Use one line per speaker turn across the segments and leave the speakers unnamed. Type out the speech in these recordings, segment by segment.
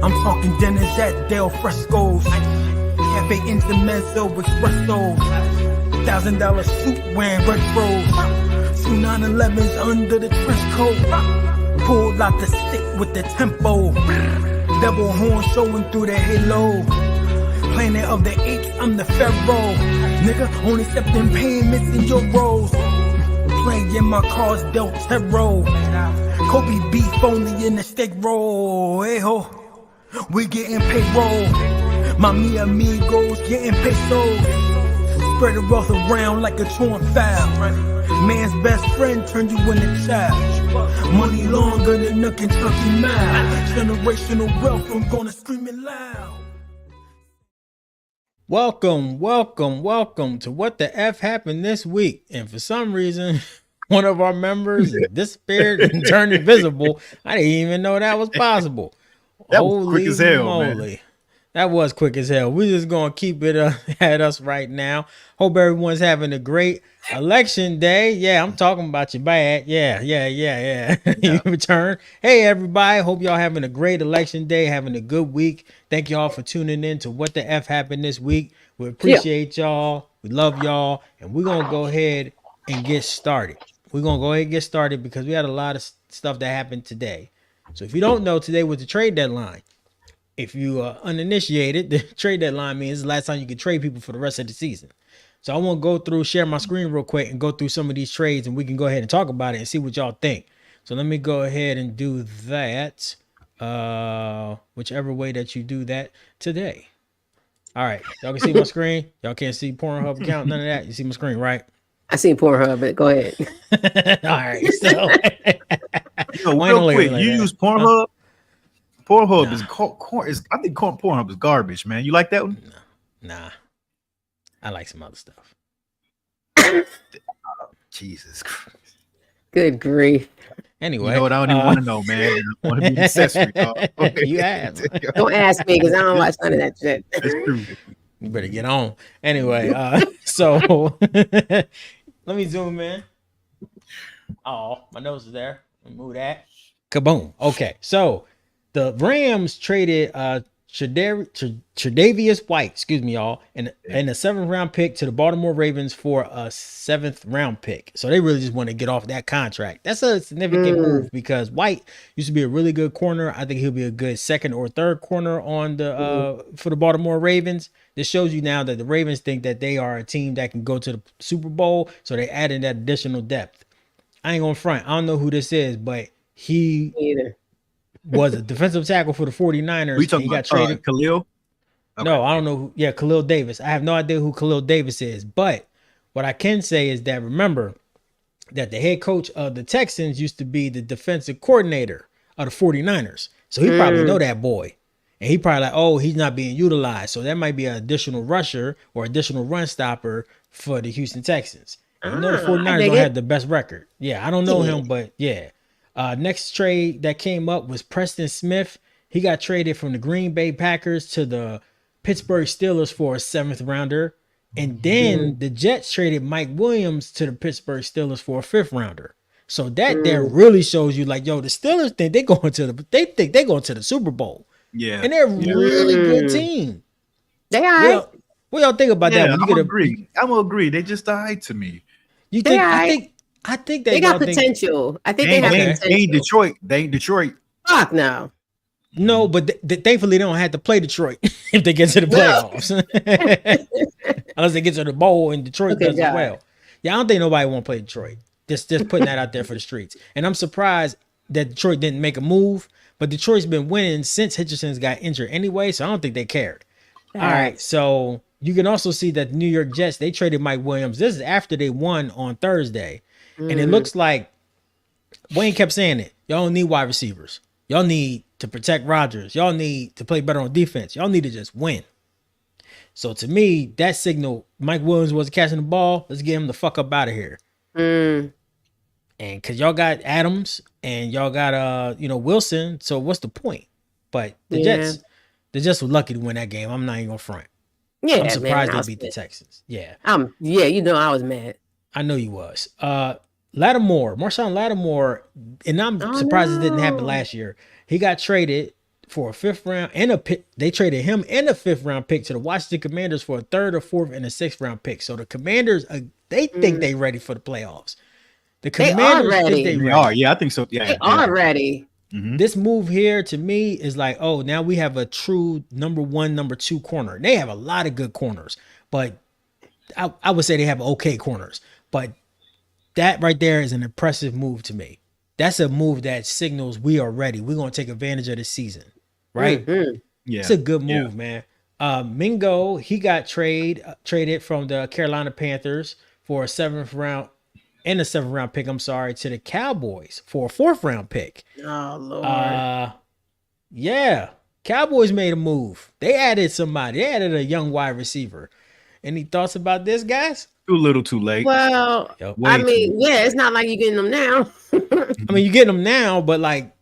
I'm talking dinners at Del Fresco's, Cafe Intermezzo Espresso, $1,000 suit wearing retros, 2 911s under the trench coat, pulled out the stick with the tempo, double horn showing through the halo, Planet of the Apes, I'm the pharaoh, nigga only accepting payments in your roles, playing my cards dealt tarot, Kobe beef only in the steak roll, hey ho, we getting payroll, my amigos getting pesos, spread the wealth around like a torn foul, man's best friend turned you into child, money longer than a Kentucky mile, generational wealth, I'm gonna scream it loud.
Welcome to What the F Happened This Week. And for some reason, one of our members disappeared and turned invisible. I didn't even know that was possible.
That was quick as hell, man.
That was quick as hell. We're just going to keep it at us right now. Hope everyone's having a great election day. Yeah, I'm talking about you bad. Yeah. You return. Hey, everybody. Hope y'all having a great election day, having a good week. Thank y'all for tuning in to What the F Happened This Week. We appreciate y'all. We love y'all. And we're going to go ahead and get started. Because we had a lot of stuff that happened today. So if you don't know, today was the trade deadline. If you are uninitiated, the trade deadline means the last time you can trade people for the rest of the season. So I want to share my screen real quick and go through some of these trades, and we can go ahead and talk about it and see what y'all think. So let me go ahead and do that, whichever way that you do that today. All right, y'all can see my screen. Y'all can't see Pornhub account, none of that. You see my screen, right?
I seen Pornhub, but go ahead.
All right, so
real quick, you use Pornhub? Pornhub is I think Pornhub is garbage, man. You like that one?
Nah. I like some other stuff.
Jesus Christ.
Good grief.
Anyway.
You know what? I don't even want to know, man. I want to be an accessory, dog.
You have.
Don't ask me because I don't watch none of that shit.
That's true.
You better get on. Anyway, so let me zoom in. Oh, my nose is there. Let me move that. Kaboom. Okay, so the Rams traded Tre'Davious White, y'all, and a 7th round pick to the Baltimore Ravens for a 7th round pick. So they really just want to get off that contract. That's a significant move because White used to be a really good corner. I think he'll be a good 2nd or 3rd corner on the for the Baltimore Ravens. This shows you now that the Ravens think that they are a team that can go to the Super Bowl. So they added that additional depth. I ain't gonna front. I don't know who this is, but he was a defensive tackle for the 49ers.
We talking about traded Khalil?
Okay. No, I don't know who. Yeah, Khalil Davis. I have no idea who Khalil Davis is. But what I can say is that remember that the head coach of the Texans used to be the defensive coordinator of the 49ers. So he probably know that boy. And he probably like, oh, he's not being utilized. So that might be an additional rusher or additional run stopper for the Houston Texans. And you know the 49ers don't have the best record. Yeah, I don't know him, but yeah. Next trade that came up was Preston Smith. He got traded from the Green Bay Packers to the Pittsburgh Steelers for a 7th rounder. And then the Jets traded Mike Williams to the Pittsburgh Steelers for a 5th rounder. So that there really shows you like, yo, the Steelers think they're going to the Super Bowl. Yeah. And they're a really good team.
They are.
What y'all think about that?
I'm gonna agree. They just died to me.
You think? I think they
got potential. I think they have potential.
They ain't Detroit.
Fuck no.
No, but thankfully they don't have to play Detroit if they get to the playoffs. Unless they get to the bowl and Detroit does as well. Yeah, I don't think nobody want to play Detroit. Just putting that out there for the streets. And I'm surprised that Detroit didn't make a move, but Detroit's been winning since Hitcherson's got injured anyway, so I don't think they cared. All right, so you can also see that the New York Jets, they traded Mike Williams. This is after they won on Thursday. And it looks like Wayne kept saying it. Y'all don't need wide receivers. Y'all need to protect Rodgers. Y'all need to play better on defense. Y'all need to just win. So to me, that signal, Mike Williams wasn't catching the ball. Let's get him the fuck up out of here. And because y'all got Adams and y'all got Wilson. So what's the point? But the Jets were lucky to win that game. I'm not even gonna front.
Yeah,
I'm surprised they beat the Texans. Yeah.
I was mad.
I know you was. Marshawn Lattimore, and I'm surprised it didn't happen last year. He got traded for a 5th round and a pick. They traded him and a 5th round pick to the Washington Commanders for a 3rd or 4th and a 6th round pick. So the Commanders, they think they ready for the playoffs. The Commanders think they ready.
Yeah, I think so. Yeah,
they are ready.
Mm-hmm.
This move here to me is like, oh, now we have a true number 1, number 2 corner. They have a lot of good corners, but I would say they have okay corners. But that right there is an impressive move to me. That's a move that signals we are ready. We're going to take advantage of the season, right?
Mm-hmm.
Yeah,
it's a good move, man. Mingo, he got traded from the Carolina Panthers for a 7th round and a 7th round pick. I'm sorry, to the Cowboys for a 4th round pick.
Oh Lord.
Yeah, Cowboys made a move. They added somebody. They added a young wide receiver. Any thoughts about this, guys?
Too little, too late.
Well, I mean, yeah, it's not like you're getting them now.
I mean, you're getting them now, but like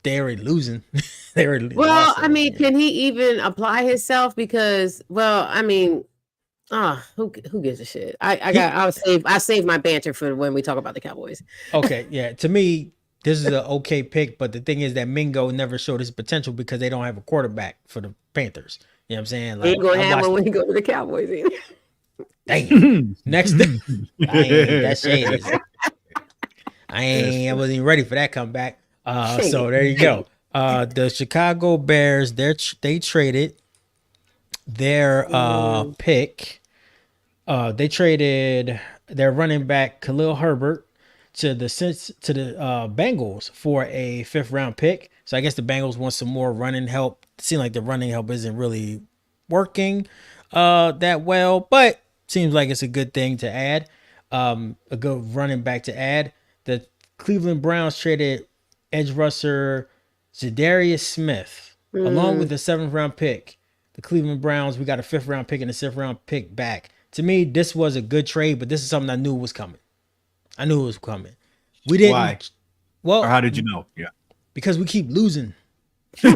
they already losing. They already.
Well, I mean, can he even apply himself? Because, well, I mean, who gives a shit? I'll save my banter for when we talk about the Cowboys.
Okay, yeah. To me, this is an okay pick, but the thing is that Mingo never showed his potential because they don't have a quarterback for the Panthers. You know what I'm saying? Like,
ain't gonna have one when he go to the Cowboys either.
Dang. Next, that's shady. I wasn't even ready for that comeback. So there you go. The Chicago Bears, they traded their pick. They traded their running back Khalil Herbert to the Bengals for a 5th round pick. So I guess the Bengals want some more running help. It seems like the running help isn't really working that well, but seems like it's a good thing to add. A good running back to add. The Cleveland Browns traded edge rusher Zadarius Smith along with the 7th round pick. The Cleveland Browns, we got a 5th round pick and a 6th round pick back. To me, this was a good trade, but this is something I knew was coming. We didn't.
Why?
Well,
or how did you know? Yeah,
because we keep losing.
You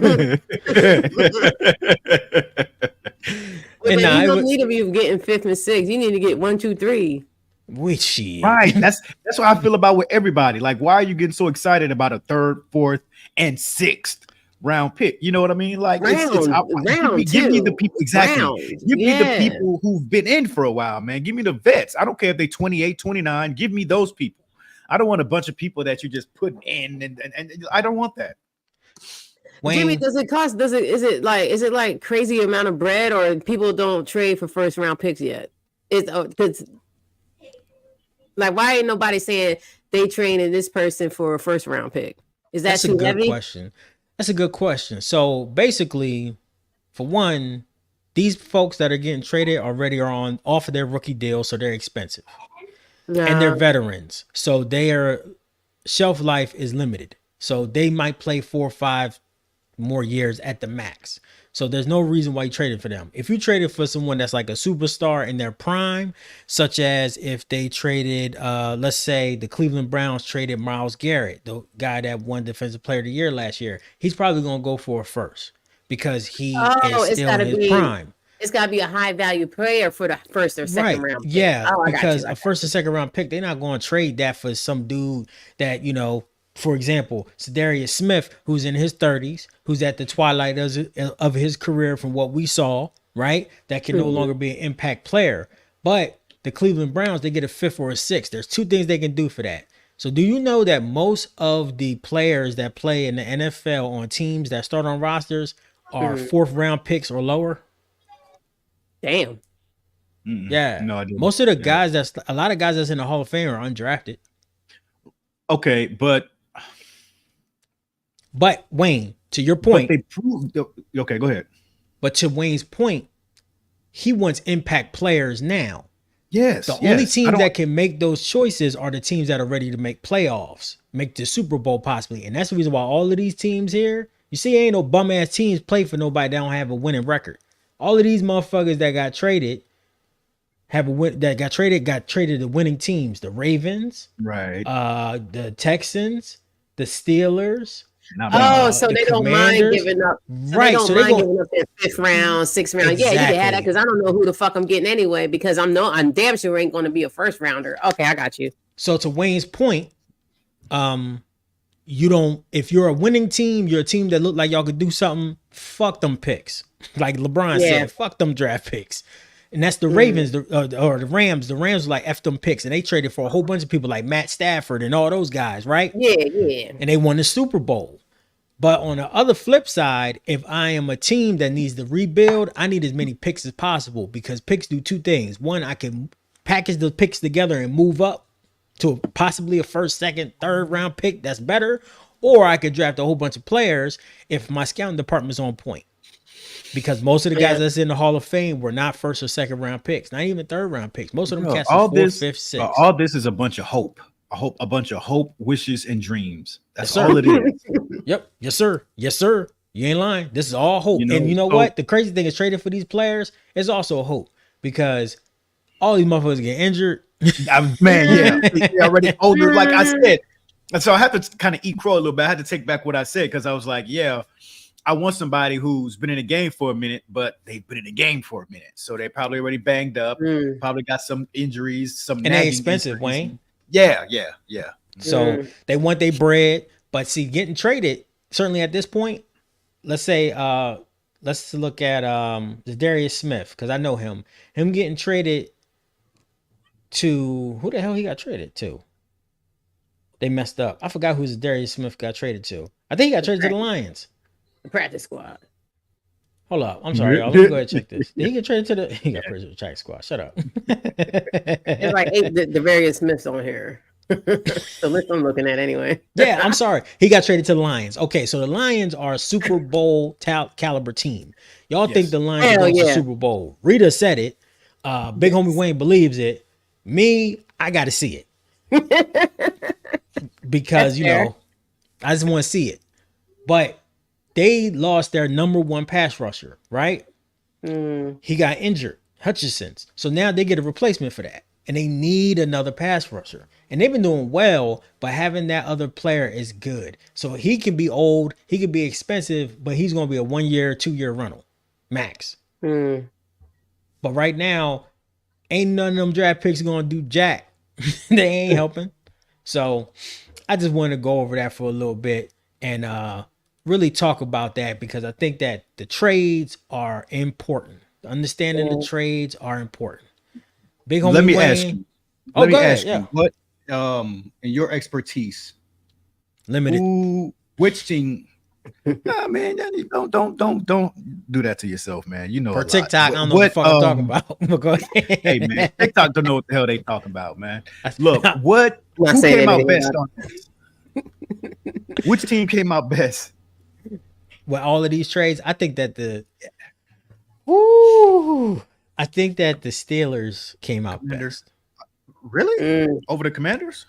don't need to be getting 5th and 6th. You need to get 1, 2, 3.
Right. That's what I feel about with everybody. Like, why are you getting so excited about a 3rd, 4th, and 6th round pick? You know what I mean? Like, give me the people exactly. Give me the people who've been in for a while, man. Give me the vets. I don't care if they're 28, 29. Give me those people. I don't want a bunch of people that you just put in, and I don't want that.
Jimmy, is it like crazy amount of bread, or people don't trade for 1st round picks yet? Because like, why ain't nobody saying they traded this person for a 1st round pick? Is that too heavy?
Question. That's a good question. So basically, for one, these folks that are getting traded already are off of their rookie deal, so they're expensive. And they're veterans. So their shelf life is limited. So they might play 4 or 5 more years at the max. So there's no reason why you traded for them. If you traded for someone that's like a superstar in their prime, such as if they traded, let's say the Cleveland Browns traded Myles Garrett, the guy that won Defensive Player of the Year last year, he's probably going to go for a 1st because he is still in his prime.
It's got to be a high value player for the 1st or 2nd round pick.
Yeah, because a 1st and 2nd round pick, they're not going to trade that for some dude that, you know, for example, Zadarius Smith, who's in his 30s, who's at the twilight of his career from what we saw, right? That can no longer be an impact player. But the Cleveland Browns, they get a 5th or a 6th. There's 2 things they can do for that. So do you know that most of the players that play in the NFL on teams that start on rosters are 4th round picks or lower?
Damn.
Yeah.
No, I didn't.
Most of the guys a lot of guys that's in the Hall of Fame are undrafted.
Okay, but
Wayne, to your point,
they proved. Okay, go ahead.
But to Wayne's point, he wants impact players now.
Yes.
The only teams that can make those choices are the teams that are ready to make playoffs, make the Super Bowl possibly. And that's the reason why all of these teams here, you see, ain't no bum ass teams play for nobody that don't have a winning record. All of these motherfuckers that got traded got traded to winning teams. The Ravens,
right?
The Texans, the Steelers.
So they don't mind giving up. Right. So they don't mind giving up their 5th round, 6th round. Exactly. Yeah, you can have that because I don't know who the fuck I'm getting anyway, because I'm damn sure ain't going to be a 1st rounder. Okay, I got you.
So to Wayne's point, if you're a winning team, you're a team that look like y'all could do something, fuck them picks. Like LeBron said, fuck them draft picks. And that's the Ravens or the Rams. The Rams were like F them picks, and they traded for a whole bunch of people like Matt Stafford and all those guys, right?
Yeah.
And they won the Super Bowl. But on the other flip side, if I am a team that needs to rebuild, I need as many picks as possible, because picks do two things. One, I can package the picks together and move up to possibly a first, second, third round pick that's better, or I could draft a whole bunch of players if my scouting department is on point. Because most of the guys that's in the Hall of Fame were not first or second round picks, not even third round picks. Most of them cats are fourth, fifth, sixth.
All this is a bunch of hope. A bunch of hope, wishes, and dreams. That's all it is.
Yep. Yes, sir. Yes, sir. You ain't lying. This is all hope. And you know what? The crazy thing is, trading for these players is also a hope, because all these motherfuckers get injured.
Man, they're already older, like I said. And so I have to kind of eat crow a little bit. I had to take back what I said, because I was like, I want somebody who's been in the game for a minute, but they've been in the game for a minute. So they probably already banged up, probably got some injuries, and
they're expensive, injuries. Wayne.
Yeah.
So they want their bread, but see, getting traded, certainly at this point, let's say, let's look at Darius Smith, because I know him. Him getting traded to, who the hell he got traded to? They messed up. I forgot who Darius Smith got traded to. I think he got traded to the Lions.
The practice squad.
Hold up. I'm sorry, y'all. Let me go ahead and check this. Did he get traded to the? He got traded to the practice squad. Shut up.
It's like the various Smiths on here. The list I'm looking at anyway.
Yeah, I'm sorry. He got traded to the Lions. Okay, so the Lions are a Super Bowl caliber team. Y'all think the Lions are going to the Super Bowl? Rita said it. Big homie Wayne believes it. Me, I got to see it. Because, I just want to see it. But they lost their number one pass rusher, right? He got injured, Hutchinson's. So now they get a replacement for that. And they need another pass rusher. And they've been doing well, but having that other player is good. So he can be old, he could be expensive, but he's going to be a 1 year, 2 year rental, max. But right now, ain't none of them draft picks going to do jack. They ain't helping. So I just wanted to go over that for a little bit and really talk about that, because I think that the trades are important. Understanding the trades are important. Big homie
Let me
Wayne.
ask you. Let me ask you, what in your expertise,
limited,
which team? Nah, man, don't do that to yourself, man. You know,
for TikTok, I don't know what the fuck I'm talking about. But go ahead.
Hey, man, TikTok don't know what the hell they talking about, man. Look, who came out best on this? Which team came out best?
With all of these trades, I think that the Steelers came out best.
Really? Over the Commanders?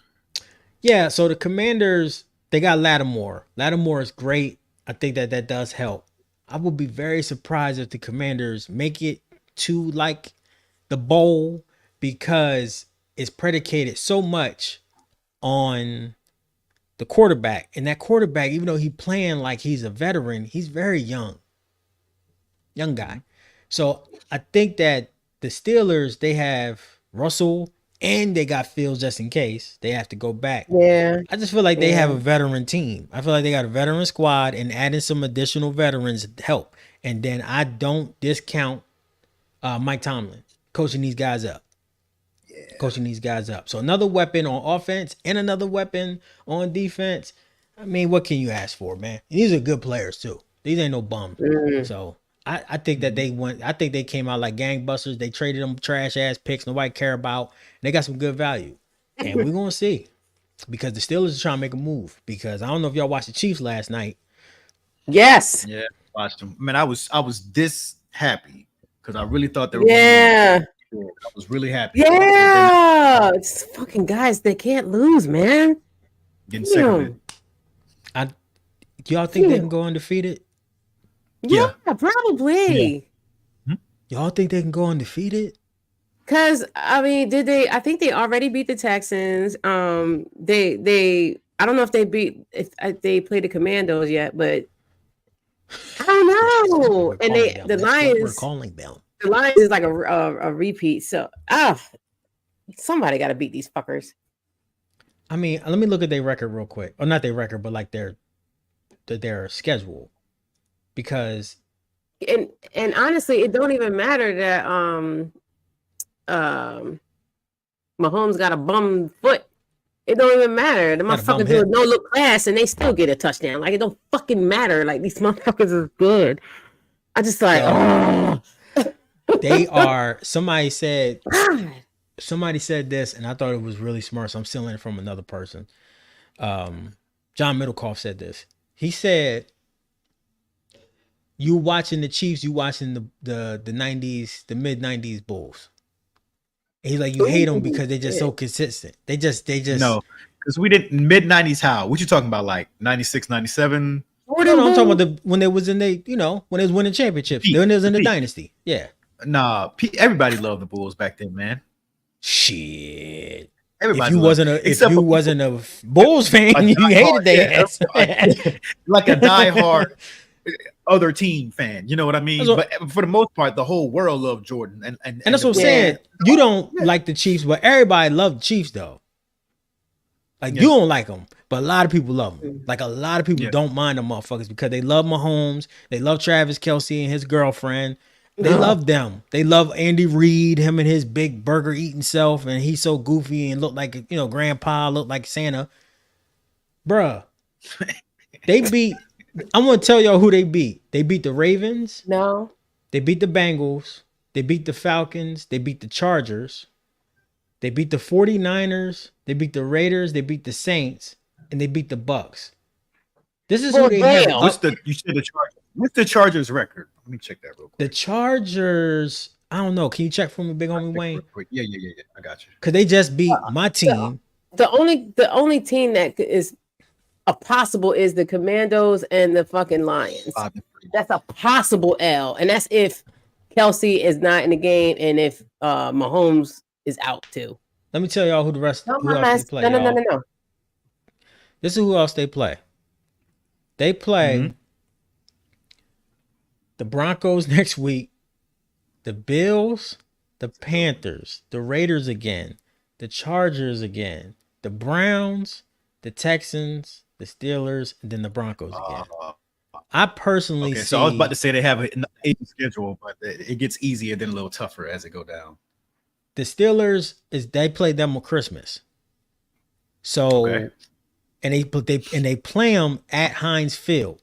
Yeah, so the Commanders, they got Lattimore. Lattimore is great. I think that does help. I would be very surprised if the Commanders make it to like the bowl, because it's predicated so much on the quarterback. And that quarterback, even though he's playing like he's a veteran, he's very young guy. So I think that the Steelers, they have Russell and they got Fields just in case they have to go back.
Yeah.
I just feel like they have a veteran team. I feel like they got a veteran squad, and adding some additional veterans help. And then I don't discount Mike Tomlin coaching these guys up. So another weapon on offense and another weapon on defense. I mean, what can you ask for, man? These are good players too. These ain't no bums. So I think that they came out like gangbusters. They traded them trash ass picks nobody care about. They got some good value. And we're gonna see. Because the Steelers are trying to make a move. Because I don't know if y'all watched the Chiefs last night.
Yes.
Yeah, watched them. Man, I was this happy because I really thought they were
I
was really happy.
Yeah. It's fucking guys, they can't lose, man.
Getting sick of it.
Y'all think they can go undefeated?
Yeah, probably.
Yeah.
Y'all think they can go undefeated?
Because I mean, I think they already beat the Texans. They I don't know if they played the Commandos yet, but I don't know. And the Lions,
we're calling them.
The Lions is like a repeat. So somebody got to beat these fuckers.
I mean, let me look at their record real quick. Or not their record, but like their schedule. Because
and honestly, it don't even matter that Mahomes got a bum foot. It don't even matter. The motherfuckers do a no look pass and they still get a touchdown. Like it don't fucking matter. Like these motherfuckers is good. I just like
they are. Somebody said this, and I thought it was really smart. So I'm stealing it from another person. John Middlecoff said this. He said, "You watching the Chiefs? You watching the 90s, the mid 90s Bulls?" And he's like, "You hate them because they're just so consistent. They just
no, because we didn't mid 90s. How? What you talking about? Like 96, 97?
No, I'm talking about when they was in when they was winning championships. When they was in the dynasty. Yeah.
Nah, everybody loved the Bulls back then, man.
Shit.
Everybody.
If you wasn't a Bulls fan, you hated their ass.
Like a diehard other team fan. You know what I mean? But for the most part, the whole world loved Jordan. And
that's what I'm saying. You don't like the Chiefs, but everybody loved the Chiefs though. Like you don't like them, but a lot of people love them. Like a lot of people don't mind them motherfuckers because they love Mahomes. They love Travis Kelce and his girlfriend. They love them. They love Andy Reid, him and his big burger eating self, and he's so goofy and look like grandpa, look like Santa. Bruh. They beat. I'm gonna tell y'all who they beat. They beat the Ravens.
No.
They beat the Bengals. They beat the Falcons. They beat the Chargers. They beat the 49ers. They beat the Raiders. They beat the Saints. And they beat the Bucks. This is who they have.
You said the Chargers. What's the Chargers record? Let me check that real quick.
The Chargers, I don't know. Can you check for me, big homie Wayne?
Yeah. I got you.
Because they just beat my team.
The only team that is a possible is the Commandos and the fucking Lions. That's a possible L. And that's if Kelce is not in the game and if Mahomes is out too.
Let me tell y'all who the rest
No.
This is who else they play. They play the Broncos next week, the Bills, the Panthers, the Raiders again, the Chargers again, the Browns, the Texans, the Steelers, and then the Broncos again. I personally see.
So I was about to say they have an easy schedule, but it gets easier then a little tougher as it go down.
The Steelers they play them on Christmas, so and they play them at Heinz Field,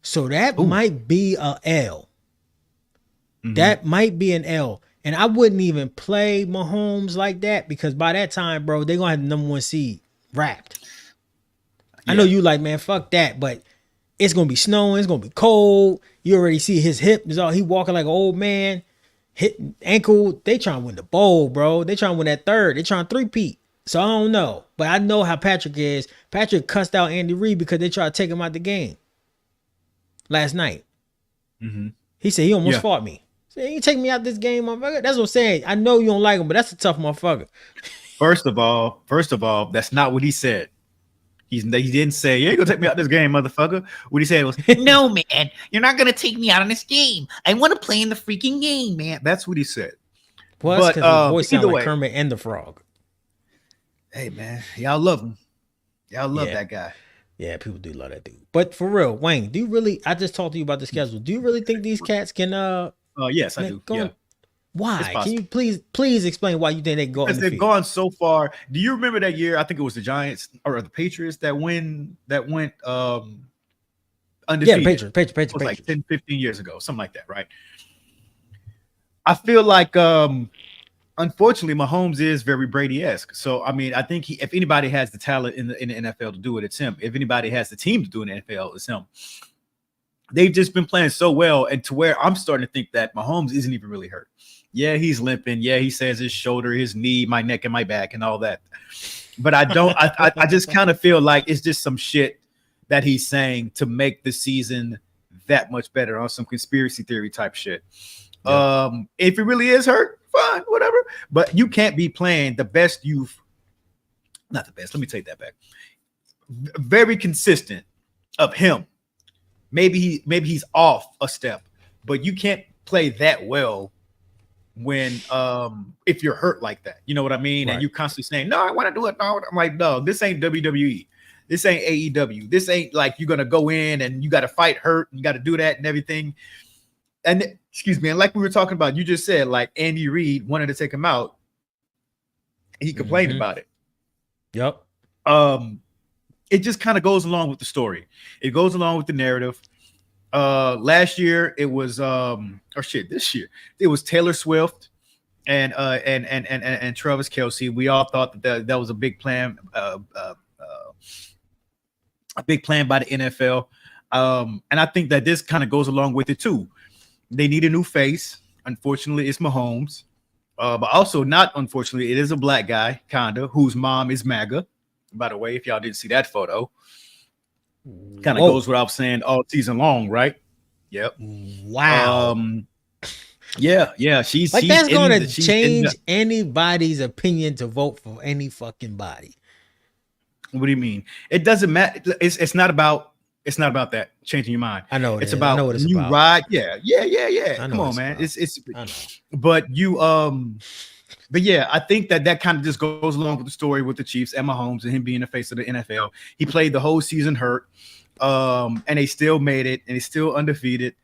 so that might be a L. That might be an L, and I wouldn't even play Mahomes like that because by that time, bro, they're gonna have the number 1 seed wrapped. I know you like, man, fuck that, but it's gonna be snowing, it's gonna be cold. You already see his hip is all he walking like an old man. Hit ankle, they trying to win the bowl, bro. They trying to win that third. They trying to three-peat. So I don't know. But I know how Patrick is. Patrick cussed out Andy Reid because they tried to take him out the game last night. He said he almost fought me. He said, you take me out this game, motherfucker. That's what I'm saying. I know you don't like him, but that's a tough motherfucker.
First of all, that's not what he said. He didn't say, you ain't gonna take me out this game, motherfucker. What he said was, no, man, you're not gonna take me out in this game. I want to play in the freaking game, man. That's what he said.
Well, that's because his voice sounds like Kermit and the Frog.
Hey, man, y'all love him. Y'all love that guy.
Yeah, people do love that dude. But for real, Wayne, do you really? I just talked to you about the schedule. Do you really think these cats can?
Yes, I do. Yeah.
Why? Can you please explain why you think they go?
Because they've gone so far. Do you remember that year? I think it was the Giants or the Patriots that went undefeated.
Yeah, Patriots.
It was like 10, 15 years ago, something like that, right? I feel like unfortunately Mahomes is very Brady-esque. So I mean, I think if anybody has the talent in the NFL to do it, it's him. If anybody has the team to do it in the NFL, it's him. They've just been playing so well, and to where I'm starting to think that Mahomes isn't even really hurt. Yeah, he's limping. Yeah, he says his shoulder, his knee, my neck, and my back, and all that. But I don't. I just kind of feel like it's just some shit that he's saying to make the season that much better on some conspiracy theory type shit. Yeah. If he really is hurt, fine, whatever. But you can't be playing the best not the best. Let me take that back. Very consistent of him. Maybe he's off a step, but you can't play that well when if you're hurt like that, you know what I mean?
Right.
And you constantly saying, no, I want to do it. No, I'm like, no, this ain't WWE. This ain't AEW. This ain't like you're gonna go in and you got to fight hurt and you got to do that and everything. And excuse me, and like we were talking about, you just said like Andy Reid wanted to take him out. He complained about it.
Yep.
It just kind of goes along with the story. It goes along with the narrative. Last year it was this year it was Taylor Swift and Travis Kelce. We all thought that was a big plan, by the NFL. And I think that this kind of goes along with it too. They need a new face. Unfortunately, it's Mahomes. But also not unfortunately, it is a black guy, kinda, whose mom is MAGA. By the way, if y'all didn't see that photo, kind of goes without saying all season long, right? Yep.
Wow.
Yeah. She's
that's going to change anybody's opinion to vote for any fucking body.
What do you mean? It doesn't matter. It's not about that changing your mind.
I know
it's about what it's about. Ride. Yeah. Come on, man. It's but you but yeah, I think that kind of just goes along with the story with the Chiefs and Mahomes and him being the face of the NFL. He played the whole season hurt, and they still made it, and he's still undefeated.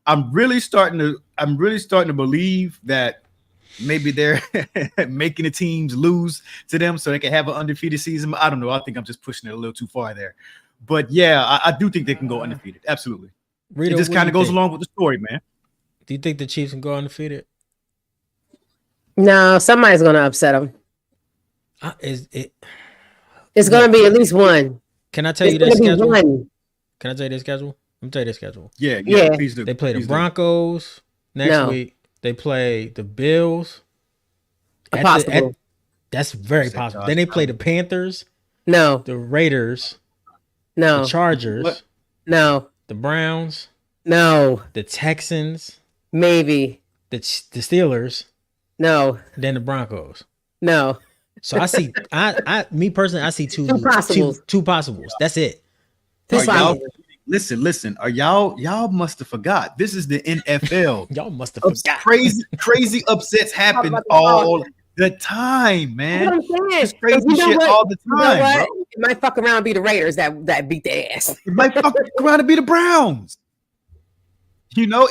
I'm really starting to believe that maybe they're making the teams lose to them so they can have an undefeated season. I don't know. I think I'm just pushing it a little too far there. But yeah, I do think they can go undefeated. Absolutely. Rita, it just kind of goes along with the story, man.
Do you think the Chiefs can go undefeated?
No, somebody's going to upset them. It's going to be at least one.
Can I tell you their schedule? Can I tell you their schedule? Let me tell you their schedule.
Yeah. Please do.
They play the Broncos next week. They play the Bills. That's very possible. Then they play the Panthers.
No.
The Raiders.
No.
The Chargers.
What?
No.
The Browns.
No.
The Texans.
Maybe.
The Steelers.
No.
Then the Broncos.
No.
So I see. Me personally, I see two possibles. That's it.
Listen. Are y'all must have forgot? This is the NFL.
Y'all must have forgot.
Crazy upsets happen all the time, man.
It's
crazy shit all the time, bro.
It might fuck around and be the Raiders that beat their ass.
It might fuck around and be the Browns. You know,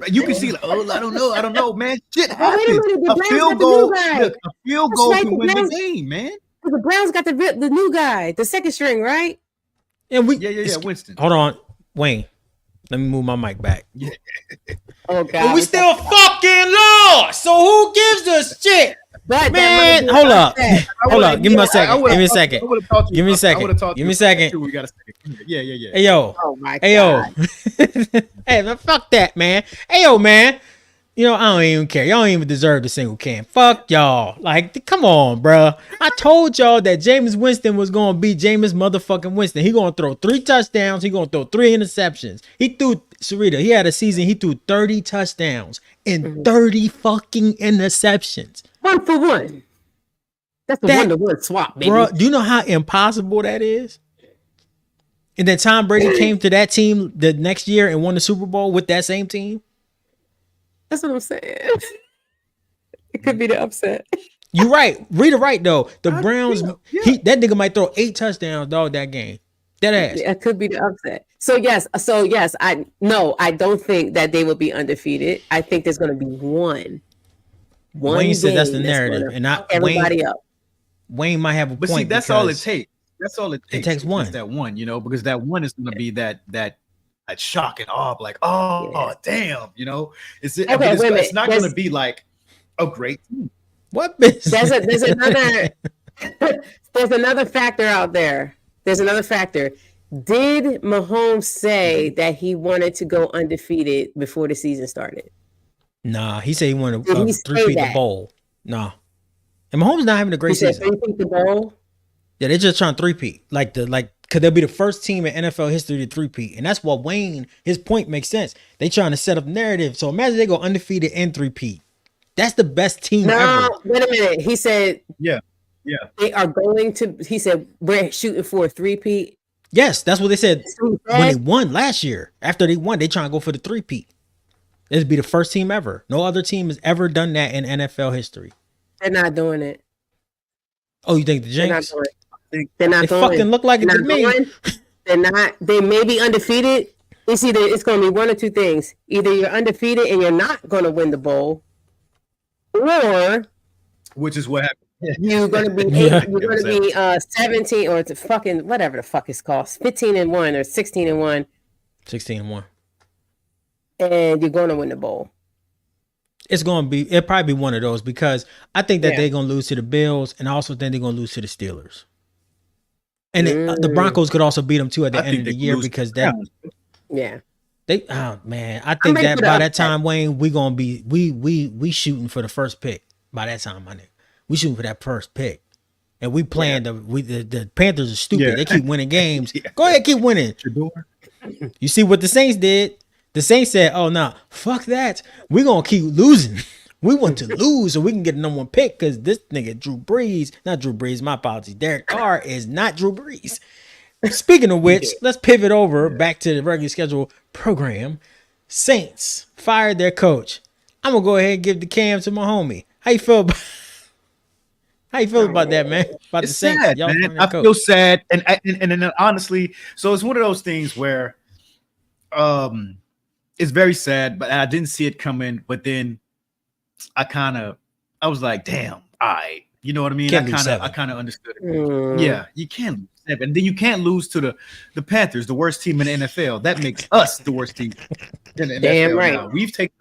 you can see like, I don't know, man. Shit happens. A field goal can win the game, man.
The Browns got the new guy, the second string, right?
And
Winston.
Hold on, Wayne. Let me move my mic back.
Yeah.
Oh God,
and we still fucking lost. So who gives a shit?
But
man, hold up. Give me a second. Give me a second. Give me a second.
We got a second. Yeah.
Hey yo.
Oh my God.
Hey yo. Hey man, fuck that, man. Hey yo, man. You know, I don't even care. Y'all don't even deserve the single can. Fuck y'all. Like, come on, bro. I told y'all that Jameis Winston was going to be Jameis motherfucking Winston. He going to throw 3 touchdowns. He going to throw 3 interceptions. He had a season. He threw 30 touchdowns and 30 fucking interceptions.
1 for 1. That's the 1-to-1 swap, baby.
Bro, do you know how impossible that is? And then Tom Brady came to that team the next year and won the Super Bowl with that same team.
That's what I'm saying. It could be the upset.
You're right. Rita right though. The Browns, that nigga might throw 8 touchdowns, dog, that game. That ass.
Yeah, it could be the upset. So yes, I don't think that they will be undefeated. I think there's gonna be one.
Wayne said that's the narrative, and not
everybody up.
Wayne might have a point.
But see, that's all it takes. That's all it takes.
It takes one.
That one, because that one is gonna be that shock and awe, like, damn, it's not going to be like a great team.
What?
There's another factor out there. There's another factor. Did Mahomes say that he wanted to go undefeated before the season started?
Nah, he said he wanted to 3-peat the bowl. Nah, and Mahomes not having a great season.
3-peat the bowl.
Yeah, they're just trying to 3-peat, because they'll be the first team in NFL history to 3-peat. And that's what his point makes sense. They trying to set up narrative. So imagine they go undefeated and 3-peat. That's the best team ever.
No, wait a minute. He said,
yeah.
They are going to, he said, we're shooting for a 3-peat.
Yes, that's what they said when they won last year. After they won, they trying to go for the 3-peat. It'd be the first team ever. No other team has ever done that in NFL history.
They're not doing it.
Oh, you think the Jinx?
They're not
They
doing
fucking look like it to me.
They're not. They may be undefeated. It's going to be one or two things. Either you're undefeated and you're not going to win the bowl, or
which is what happened.
You're going to be you're going to be 17 or it's fucking whatever the fuck it's called, 15-1 or 16-1.
16-1.
And you're going to win the bowl.
It'll probably be one of those because I think that they're going to lose to the Bills and I also think they're going to lose to the Steelers. And the Broncos could also beat them too at the end of the year because that.
Yeah.
I think that by that time, Wayne, we gonna be we shooting for the first pick. By that time, my nigga, we shooting for that first pick, and we playing the Panthers are stupid. Yeah. They keep winning games. Go ahead, keep winning. You see what the Saints did? The Saints said, "Oh no, fuck that. We gonna keep losing. We want to lose so we can get the number one pick because this nigga not Drew Brees. My apologies. Derek Carr is not Drew Brees." Speaking of which, let's pivot over back to the regular schedule program. Saints fired their coach. I'm gonna go ahead and give the cam to my homie. How you feel about that, man? About
it's the Saints, sad, man. I feel sad, and then honestly, so it's one of those things where, it's very sad. But I didn't see it coming. But then, I was like, damn, all right, you know what I mean? I kind of understood it. Yeah, you can. And then you can't lose to the Panthers, the worst team in the NFL. That makes us the worst team in the NFL.
Damn right.
Now. We've taken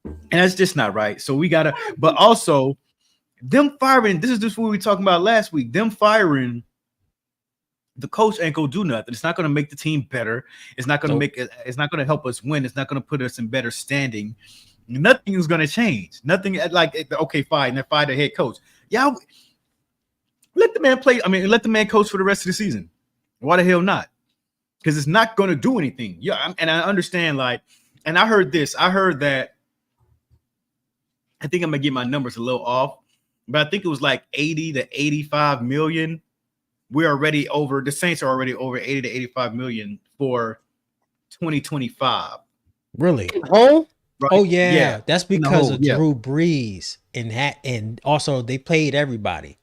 and that's just not right. So we gotta, but also them firing. This is just what we were talking about last week. Them firing the coach ain't gonna do nothing. It's not gonna make the team better. It's not gonna it's not gonna help us win. It's not gonna put us in better standing. Nothing is gonna change. Nothing like okay, fine. They fired the head coach. Yeah. Let the man play. I mean, let the man coach for the rest of the season. Why the hell not? Because it's not going to do anything. Yeah, and I understand. And I heard this. I heard that. I think I'm gonna get my numbers a little off, but I think it was like 80 to 85 million. We're already over. The Saints are already over 80 to 85 million for 2025.
Really?
Oh,
right. Oh yeah. That's because of Drew Brees and also they paid everybody.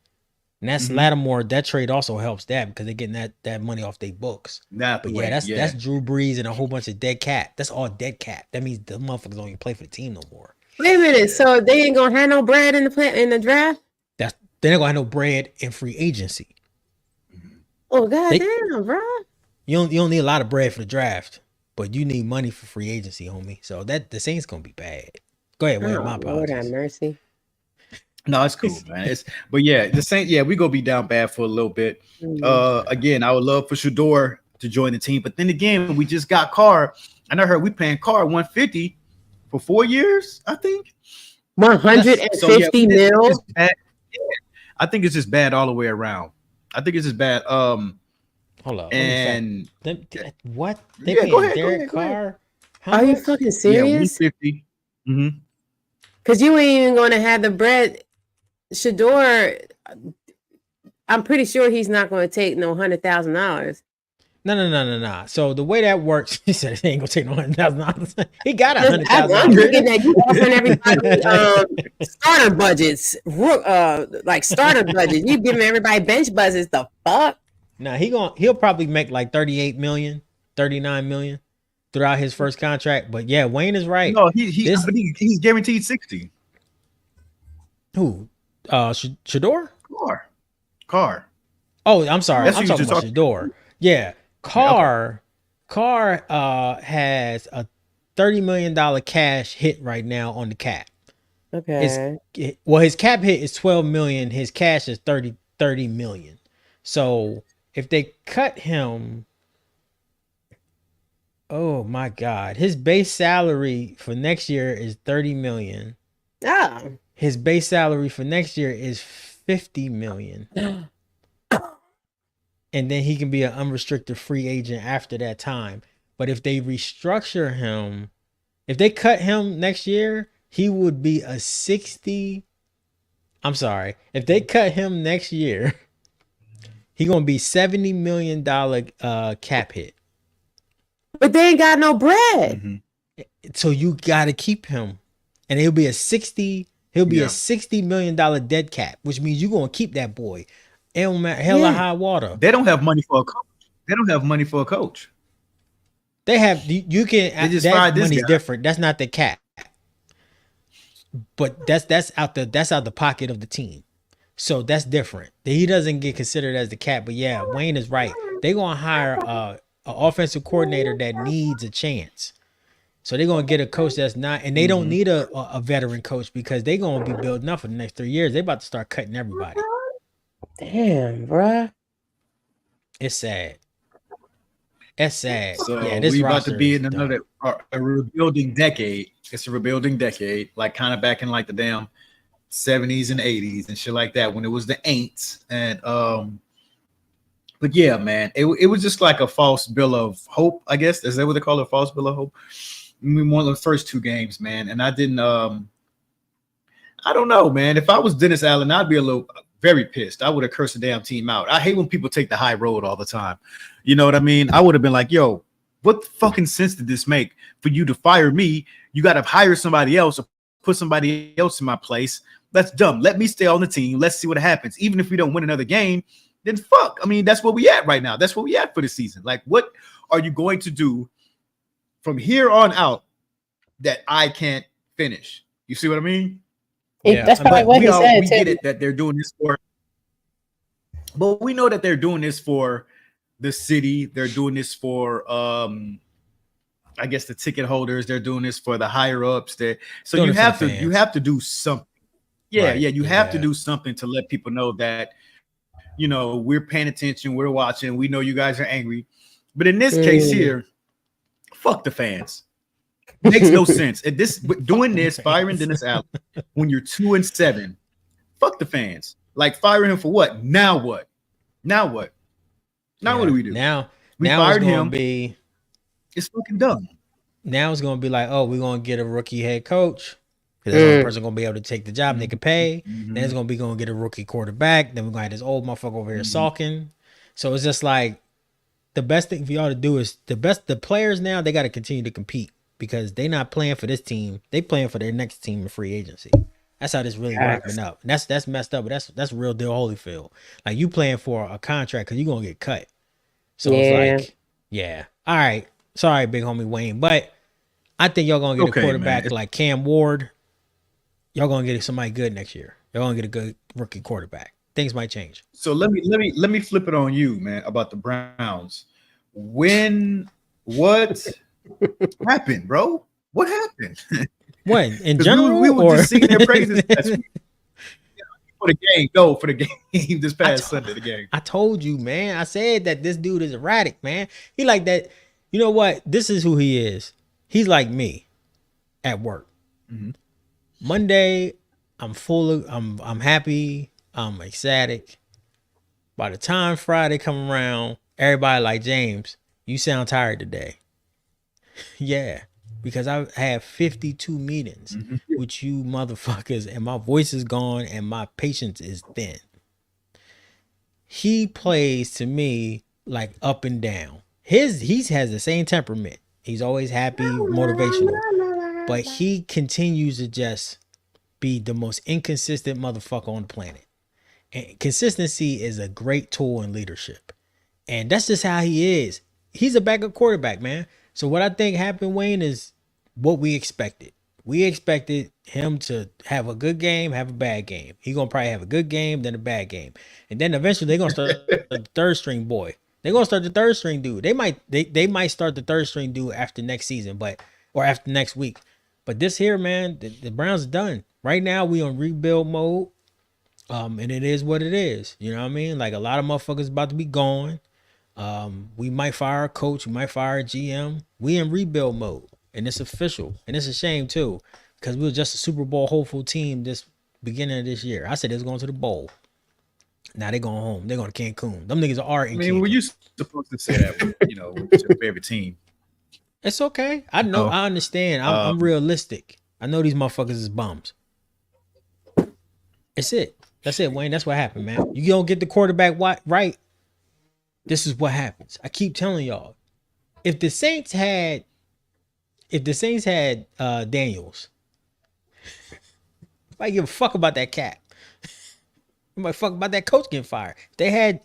And that's Lattimore. That trade also helps that because they're getting that money off their books. That's Drew Brees and a whole bunch of dead cap. That's all dead cap. That means the motherfuckers don't even play for the team no more.
Wait a minute. So they ain't gonna have no bread in the draft?
They're not gonna have no bread in free agency.
Oh goddamn, bro!
You don't need a lot of bread for the draft, but you need money for free agency, homie. So that the Saints gonna be bad. Go ahead, Wayne. My apologies.
Lord have mercy.
No, it's cool, man. But yeah, the Saints, we gonna be down bad for a little bit. Again, I would love for Shador to join the team, but then again, we just got Carr, and I heard we paying Carr 150 for 4 years. I think
150 mil.
I think it's just bad all the way around. I think it's just bad.
Hold up.
And
what? They paying Derek Carr?
Are you fucking serious?
150.
Because you ain't even going to have the bread. Shador, I'm pretty sure he's not going to take no $100,000.
No. So the way that works, he said he ain't gonna take no $100,000. He got $100,000.
I'm looking at you offering everybody starter budgets, like starter budgets. You giving everybody bench budgets. The fuck?
Nah, he'll probably make like 38 million, 39 million throughout his first contract. But yeah, Wayne is right.
No, he's guaranteed 60.
Who? Shador?
Carr.
Oh, I'm sorry. I'm talking about Shador. Yeah. Carr has a $30 million cash hit right now on the cap.
Okay.
His cap hit is 12 million. His cash is 30 million. So if they cut him, oh my God, his base salary for next year is 30 million.
Ah.
His base salary for next year is 50 million. And then he can be an unrestricted free agent after that time. But if they restructure him, if they cut him next year, he would be a 60. I'm sorry. If they cut him next year, he gonna be $70 million cap hit.
But they ain't got no bread.
So you got to keep him, and he'll be a $60 million dead cap, which means you're gonna keep that boy. It don't matter, hell or high water.
They don't have money for a coach. They don't have money for a coach.
They have you can
They just
that
fired this
money's
guy.
different. That's not the cap, but that's out the pocket of the team. So that's different. He doesn't get considered as the cap. But yeah, Wayne is right. They're gonna hire an offensive coordinator that needs a chance. So they're gonna get a coach that's not, and they don't need a veteran coach because they're gonna be building up for the next 3 years. They're about to start cutting everybody.
Damn, bruh.
It's sad. It's sad.
So
yeah, this
we about to
roster
be
is
in another a rebuilding decade. It's a rebuilding decade, like kind of back in like the damn 70s and 80s and shit like that when it was the Aints. And but yeah, man, it was just like a false bill of hope, I guess. Is that what they call it? A false bill of hope? We won the first 2 games, man, and I didn't I don't know, man. If I was Dennis Allen, I'd be very pissed. I would have cursed the damn team out. I hate when people take the high road all the time. You know what I mean? I would have been like, yo, what fucking sense did this make for you to fire me? You got to hire somebody else or put somebody else in my place. That's dumb. Let me stay on the team. Let's see what happens. Even if we don't win another game, then fuck. I mean, that's where we at right now. That's where we at for the season. Like, what are you going to do from here on out that I can't finish? You see what I mean?
That's probably what he said.
We get it that they're doing this for, but we know that they're doing this for the city. They're doing this for, I guess, the ticket holders. They're doing this for the higher ups. So you have to do something. Yeah, right. You have to do something to let people know that, you know, we're paying attention, we're watching, we know you guys are angry. But in this case here, fuck the fans. Makes no sense. Doing this, firing Dennis Allen when you're 2-7, fuck the fans. Like, firing him for what? Now what? What do we do?
Now
fired him. It's fucking dumb.
Now it's gonna be like, oh, we're gonna get a rookie head coach. Because that's the only person gonna be able to take the job and they can pay. Then it's gonna get a rookie quarterback. Then we're gonna have this old motherfucker over here sulking. So it's just like the best thing for y'all to do is the players now, they gotta continue to compete because they not playing for this team. They playing for their next team in free agency. That's how this really wrapping up. And that's messed up, but that's real deal Holyfield. Like, you playing for a contract because you're gonna get cut. So it's like, all right. Sorry, big homie Wayne. But I think y'all gonna get a quarterback like Cam Ward. Y'all gonna get somebody good next year. Y'all gonna get a good rookie quarterback. Things might change.
So let me flip it on you, man, about the Browns. What happened, bro? What happened?
When in general,
we were just singing their praises last week. For the game this past Sunday. The game.
I told you, man. I said that this dude is erratic, man. He like that. You know what? This is who he is. He's like me at work. Monday, I'm happy, I'm ecstatic. By the time Friday come around, everybody like, James, you sound tired today. Yeah, because I have 52 meetings with you motherfuckers and my voice is gone and my patience is thin. He plays to me like up and down. He has the same temperament. He's always happy, motivational. But he continues to just be the most inconsistent motherfucker on the planet. And consistency is a great tool in leadership. And that's just how he is. He's a backup quarterback, man. So what I think happened, Wayne, is what we expected. We expected him to have a good game, have a bad game. He's going to probably have a good game, then a bad game. And then eventually they're going to start the third string boy. They're going to start the third string dude. They might start the third string dude after next season, or after next week. But this here, man, the Browns are done. Right now, we on rebuild mode. And it is what it is. You know what I mean? Like, a lot of motherfuckers about to be gone. We might fire a coach. We might fire a GM. We in rebuild mode. And it's official. And it's a shame, too. Because we were just a Super Bowl hopeful team this beginning of this year. I said they was going to the bowl. Now they going home. They're going to Cancun. Them niggas are in Cancun.
Were you supposed to say that with, with your favorite team?
It's okay. I know. I understand. I'm realistic. I know these motherfuckers is bums. That's it, Wayne. That's what happened, man. You don't get the quarterback right. This is what happens. I keep telling y'all. If the Saints had if the Saints had Daniels, nobody give a fuck about that cat. Nobody fuck about that coach getting fired. They had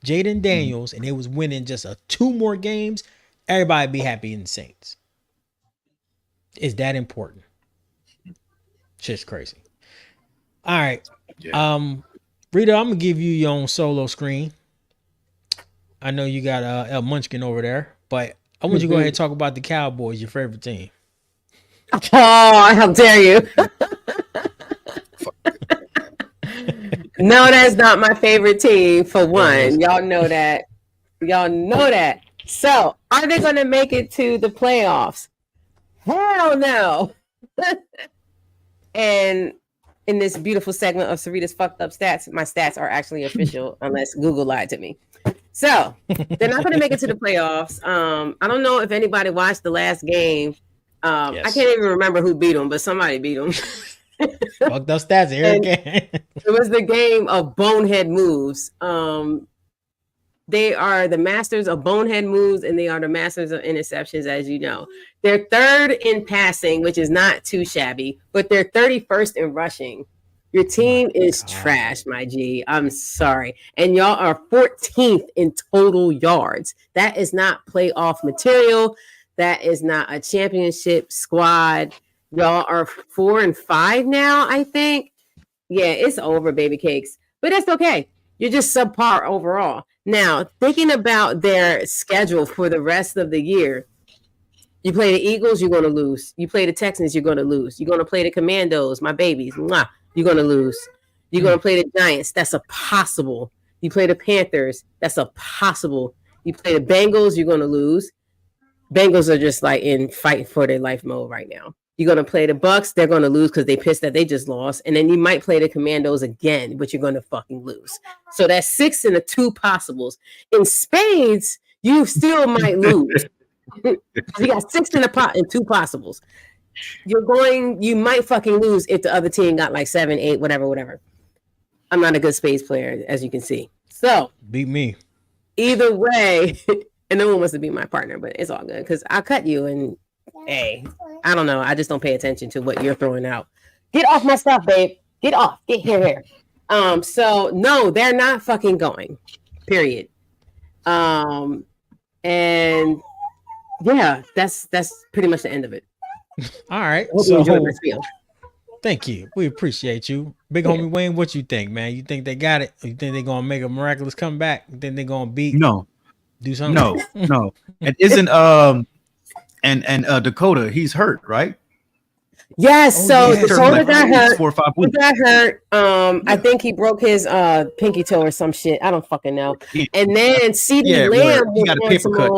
Jaden Daniels and they was winning just 2 more games. Everybody be happy in the Saints. It's that important. Shit's crazy. All right. Yeah. Rita, I'm gonna give you your own solo screen. I know you got El Munchkin over there, but I want you to go ahead and talk about the Cowboys, your favorite team.
Oh, how dare you! No, that's not my favorite team. For one, y'all know that. So, are they going to make it to the playoffs? Hell no. And in this beautiful segment of Sarita's fucked up stats, my stats are actually official, unless Google lied to me. So, they're not going to make it to the playoffs. I don't know if anybody watched the last game. Yes. I can't even remember who beat them, but somebody beat them.
Fucked up stats here again.
It was the game of bonehead moves. They are the masters of bonehead moves, and they are the masters of interceptions, as you know. They're 3rd in passing, which is not too shabby, but they're 31st in rushing. Your team is trash, my G. I'm sorry. And y'all are 14th in total yards. That is not playoff material. That is not a championship squad. Y'all are 4-5 now, I think. Yeah, it's over, baby cakes. But that's okay. You're just subpar overall. Now, thinking about their schedule for the rest of the year, you play the Eagles, you're going to lose. You play the Texans, you're going to lose. You're going to play the Commandos, my babies. Mwah, you're going to lose. You're going to play the Giants. That's a possible. You play the Panthers. That's a possible. You play the Bengals, you're going to lose. Bengals are just like in fight for their life mode right now. You're going to play the Bucks. They're going to lose because they pissed that they just lost. And then you might play the Commandos again, but you're going to fucking lose. So that's 6 and 2 possibles. In spades, you still might lose. You got 6 in a pot and 2 possibles. You might fucking lose if the other team got like 7, 8, whatever. I'm not a good spades player, as you can see. So
beat me.
Either way, and no one wants to be my partner, but it's all good because I'll cut you and hey, I don't know. I just don't pay attention to what you're throwing out. Get off my stuff, babe. Get off. Get here. So no, they're not fucking going. Period. And yeah, that's pretty much the end of it.
All right.
So
thank you. We appreciate you. Big homie Wayne, what you think, man? You think they got it? Or you think they're gonna make a miraculous comeback? You think they're gonna beat do something?
No. And isn't and Dakota, he's hurt, right?
Yes, Dakota got hurt.
4 or 5
weeks. He got hurt. I think he broke his pinky toe or some shit. I don't fucking know. And then CeeDee Lamb
he got a paper cut.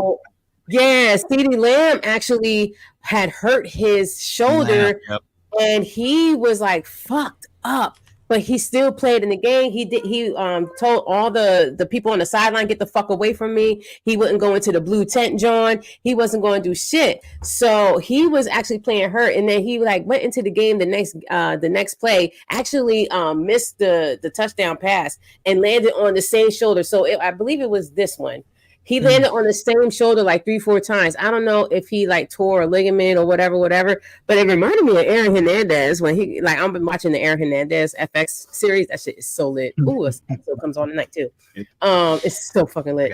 Yeah, CeeDee Lamb actually had hurt his shoulder, and he was like fucked up. But he still played in the game. He told all the people on the sideline, get the fuck away from me. He wouldn't go into the blue tent, John. He wasn't going to do shit. So he was actually playing hurt. And then he like went into the game the next play, actually missed the touchdown pass and landed on the same shoulder. So I believe it was this one. He landed on the same shoulder like 3-4 times. I don't know if he like tore a ligament or whatever. But it reminded me of Aaron Hernandez when he like I've been watching the Aaron Hernandez FX series. That shit is so lit. Ooh, it still comes on tonight too. It's so fucking lit.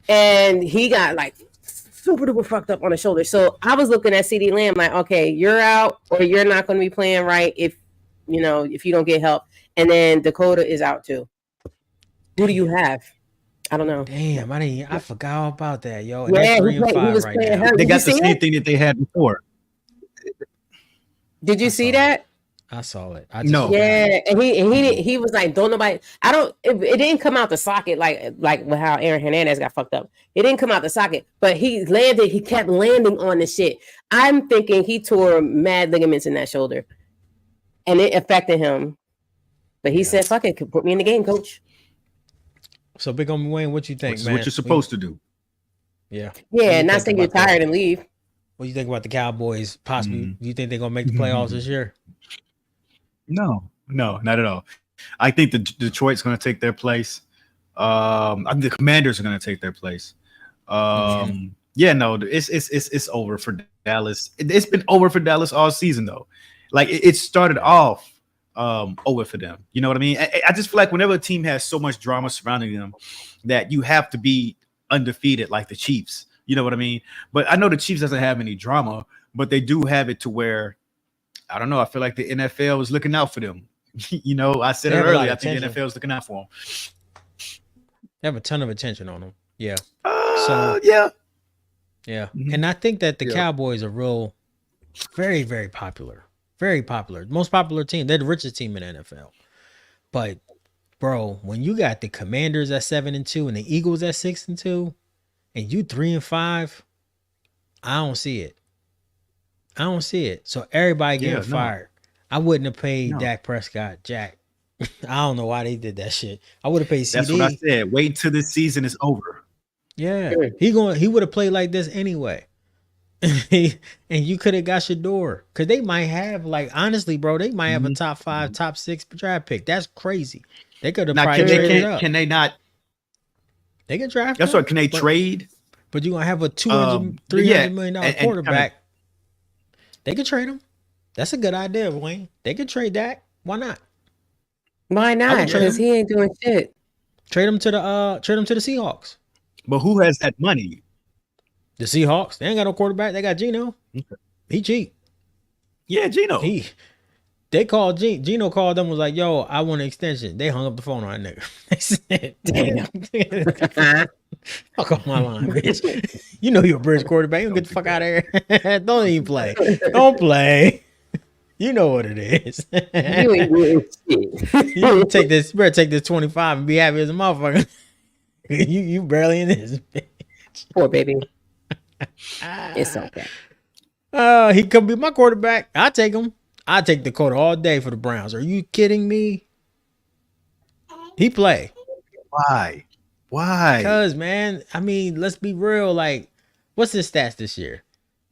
And he got like super duper fucked up on the shoulder. So I was looking at CeeDee Lamb like, okay, you're out or you're not going to be playing right if you don't get help. And then Dakota is out too. Who do you have? I don't know.
Damn, I forgot all about that, yo. And
yeah,
that's 3-5 right now.
They got the same thing that they had before.
Did you see that?
I saw it.
No.
Yeah, and he was like, don't nobody. It didn't come out the socket like how Aaron Hernandez got fucked up. It didn't come out the socket, but he landed. He kept landing on the shit. I'm thinking he tore mad ligaments in that shoulder, and it affected him. But he said, "Fuck it, put me in the game, coach."
So, Big Homie Wayne, what you think, man?
What you're supposed to do.
Yeah.
Yeah, not saying you're tired and leave.
What do you think about the Cowboys? Possibly, do you think they're gonna make the playoffs this year?
No, not at all. I think the Detroit's going to take their place. I think the Commanders are going to take their place. Yeah, no, it's over for Dallas. It's been over for Dallas all season though. Like it started off over for them. You know what I mean? I just feel like whenever a team has so much drama surrounding them, that you have to be undefeated like the Chiefs. You know what I mean? But I know the Chiefs doesn't have any drama, but they do have it to where I don't know. I feel like the NFL is looking out for them. You know, I said it earlier. I think the NFL is looking out for them.
They have a ton of attention on them. Yeah.
Yeah.
Mm-hmm. And I think that the Cowboys are very, very popular. Very popular. Most popular team. They're the richest team in the NFL. But bro, when you got the Commanders at 7-2 and the Eagles at 6-2, and you 3-5, I don't see it. So everybody getting fired. I wouldn't have paid Dak Prescott jack. I don't know why they did that shit. I would have paid CD.
That's what I said. Wait till this season is over.
Yeah, he would have played like this anyway. And you could have got Shador, because they might have, like, honestly, bro, they might have a top 5, top 6 draft pick. That's crazy. They could have probably traded up.
Can they not?
They can draft.
That's what. Can they trade?
But you're gonna have a $300 million quarterback. They could trade him. That's a good idea, Wayne. They could trade Dak. Why not?
Why not? Because he ain't doing shit.
Trade him to the Seahawks.
But who has that money?
The Seahawks. They ain't got no quarterback. They got Geno. Okay. He cheap.
Yeah, Geno.
They called Geno called them, was like, "Yo, I want an extension." They hung up the phone on that nigga. They said, "Damn, fuck off my line, bitch. You know you're a bridge quarterback. You don't get the fuck out of here. Don't even play. Don't play. You know what it is. You ain't doing shit. You take this. You better take this 25 and be happy as a motherfucker. you barely in this, bitch.
Poor baby. It's okay.
He could be my quarterback. I take him. I take Dakota all day for the Browns. Are you kidding me? He play.
Why?
Because, man, I mean, let's be real. Like, what's his stats this year?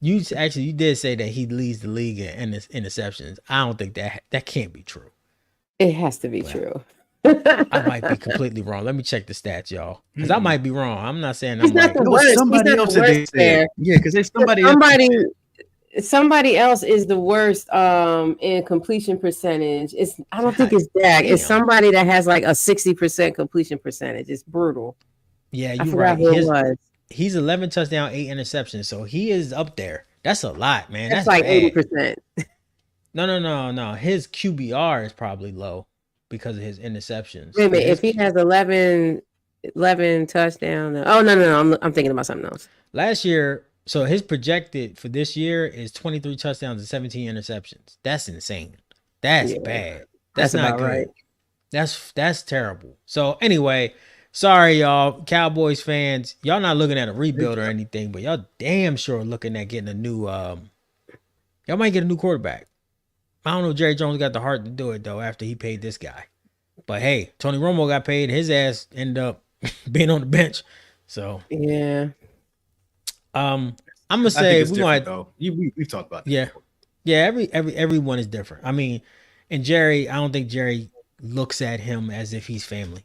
You did say that he leads the league in interceptions. I don't think that can't be true.
It has to be true.
I might be completely wrong. Let me check the stats, y'all, because I might be wrong. I'm not saying
he's not the worst. Somebody else there.
Yeah, because there's somebody
else is the worst in completion percentage. I don't think it's Dak. It's somebody that has like a 60% completion percentage. It's brutal.
Yeah, you're right. He's 11 touchdowns, 8 interceptions, so he is up there. That's a lot, man. That's like bad.
80%.
No. His QBR is probably low because of his interceptions.
Wait a minute. If he has 11 touchdowns, oh no, I'm thinking about something else.
Last year. So his projected for this year is 23 touchdowns and 17 interceptions. That's insane. That's bad. That's not good. Right. That's terrible. So anyway, sorry y'all, Cowboys fans. Y'all not looking at a rebuild or anything, but y'all damn sure looking at getting a new. Y'all might get a new quarterback. I don't know if Jerry Jones got the heart to do it though after he paid this guy. But hey, Tony Romo got paid. His ass ended up being on the bench. So
yeah.
I'm gonna say we're gonna.
We've talked about this.
Yeah, before. Yeah. Everyone is different. I mean, and Jerry, I don't think Jerry looks at him as if he's family.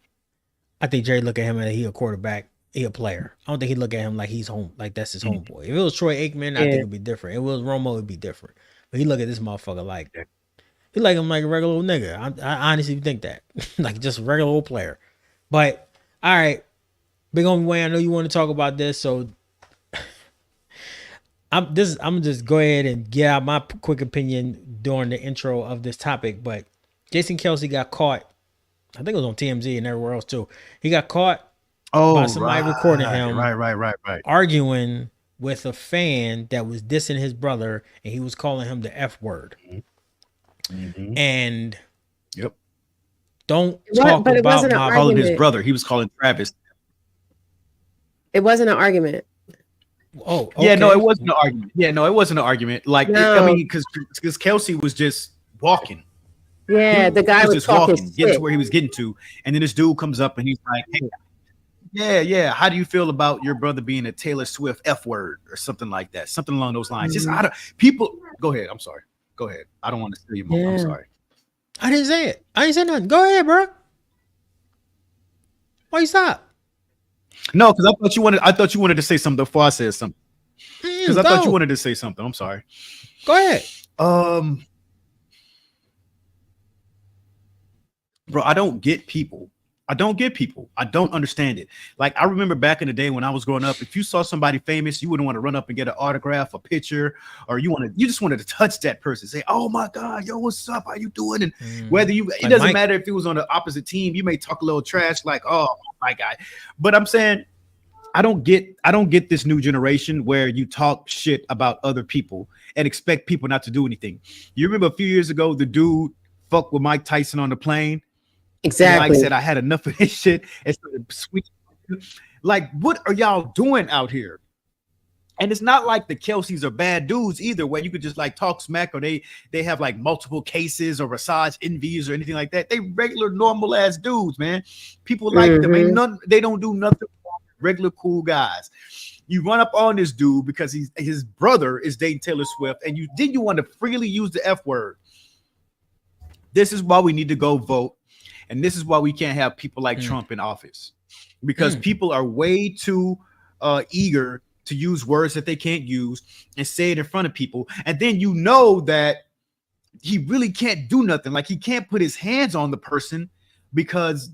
I think Jerry look at him as he a quarterback, he a player. I don't think he look at him like he's home, like that's his homeboy. If it was Troy Aikman, I think it'd be different. If it was Romo, it'd be different. But he look at this motherfucker like he like him like a regular old nigga. I honestly think that like just a regular old player. But all right, Big Homie Wayne, I know you want to talk about this, so. I'm gonna just go ahead and get out my quick opinion during the intro of this topic. But Jason Kelce got caught. I think it was on TMZ and everywhere else too. He got caught by somebody recording him,
right,
arguing with a fan that was dissing his brother, and he was calling him the F word. Mm-hmm. And don't talk about
calling his brother. He was calling Travis.
It wasn't an argument.
Oh, okay.
Yeah, no, it wasn't an argument. Yeah, no, it wasn't an argument. Like, no. I mean, because Kelce was just walking.
Yeah, the guy was
just walking, getting to where he was getting to, and then this dude comes up and he's like, "Hey, yeah, how do you feel about your brother being a Taylor Swift F word or something like that? Something along those lines." Mm-hmm. Just people. Go ahead. I'm sorry. Go ahead. I don't want to steal your moment. I'm sorry.
I didn't say it. I didn't say nothing. Go ahead, bro. Why you stop?
No, because I thought you wanted to say something before I said something. Because I thought you wanted to say something. I'm sorry.
Go ahead.
Bro, I don't get people. I don't understand it. Like, I remember back in the day when I was growing up, if you saw somebody famous, you wouldn't want to run up and get an autograph, a picture, or you just wanted to touch that person, say, "Oh my God, yo, what's up? How you doing?" And whether it doesn't matter if it was on the opposite team, you may talk a little trash, like, "Oh my God." But I'm saying, I don't get this new generation where you talk shit about other people and expect people not to do anything. You remember a few years ago, the dude fucked with Mike Tyson on the plane.
Exactly.
Mike said, "I had enough of this shit." It's sweet. Like, what are y'all doing out here? And it's not like the Kelceys are bad dudes either, where you could just like talk smack, or they have like multiple cases or massage envies or anything like that. They regular normal ass dudes, man. People like them. Ain't none, they don't do nothing wrong. Regular cool guys. You run up on this dude because his brother is dating Taylor Swift, and you want to freely use the F word. This is why we need to go vote. And this is why we can't have people like Trump in office, because people are way too eager to use words that they can't use and say it in front of people. And then you know that he really can't do nothing. Like, he can't put his hands on the person because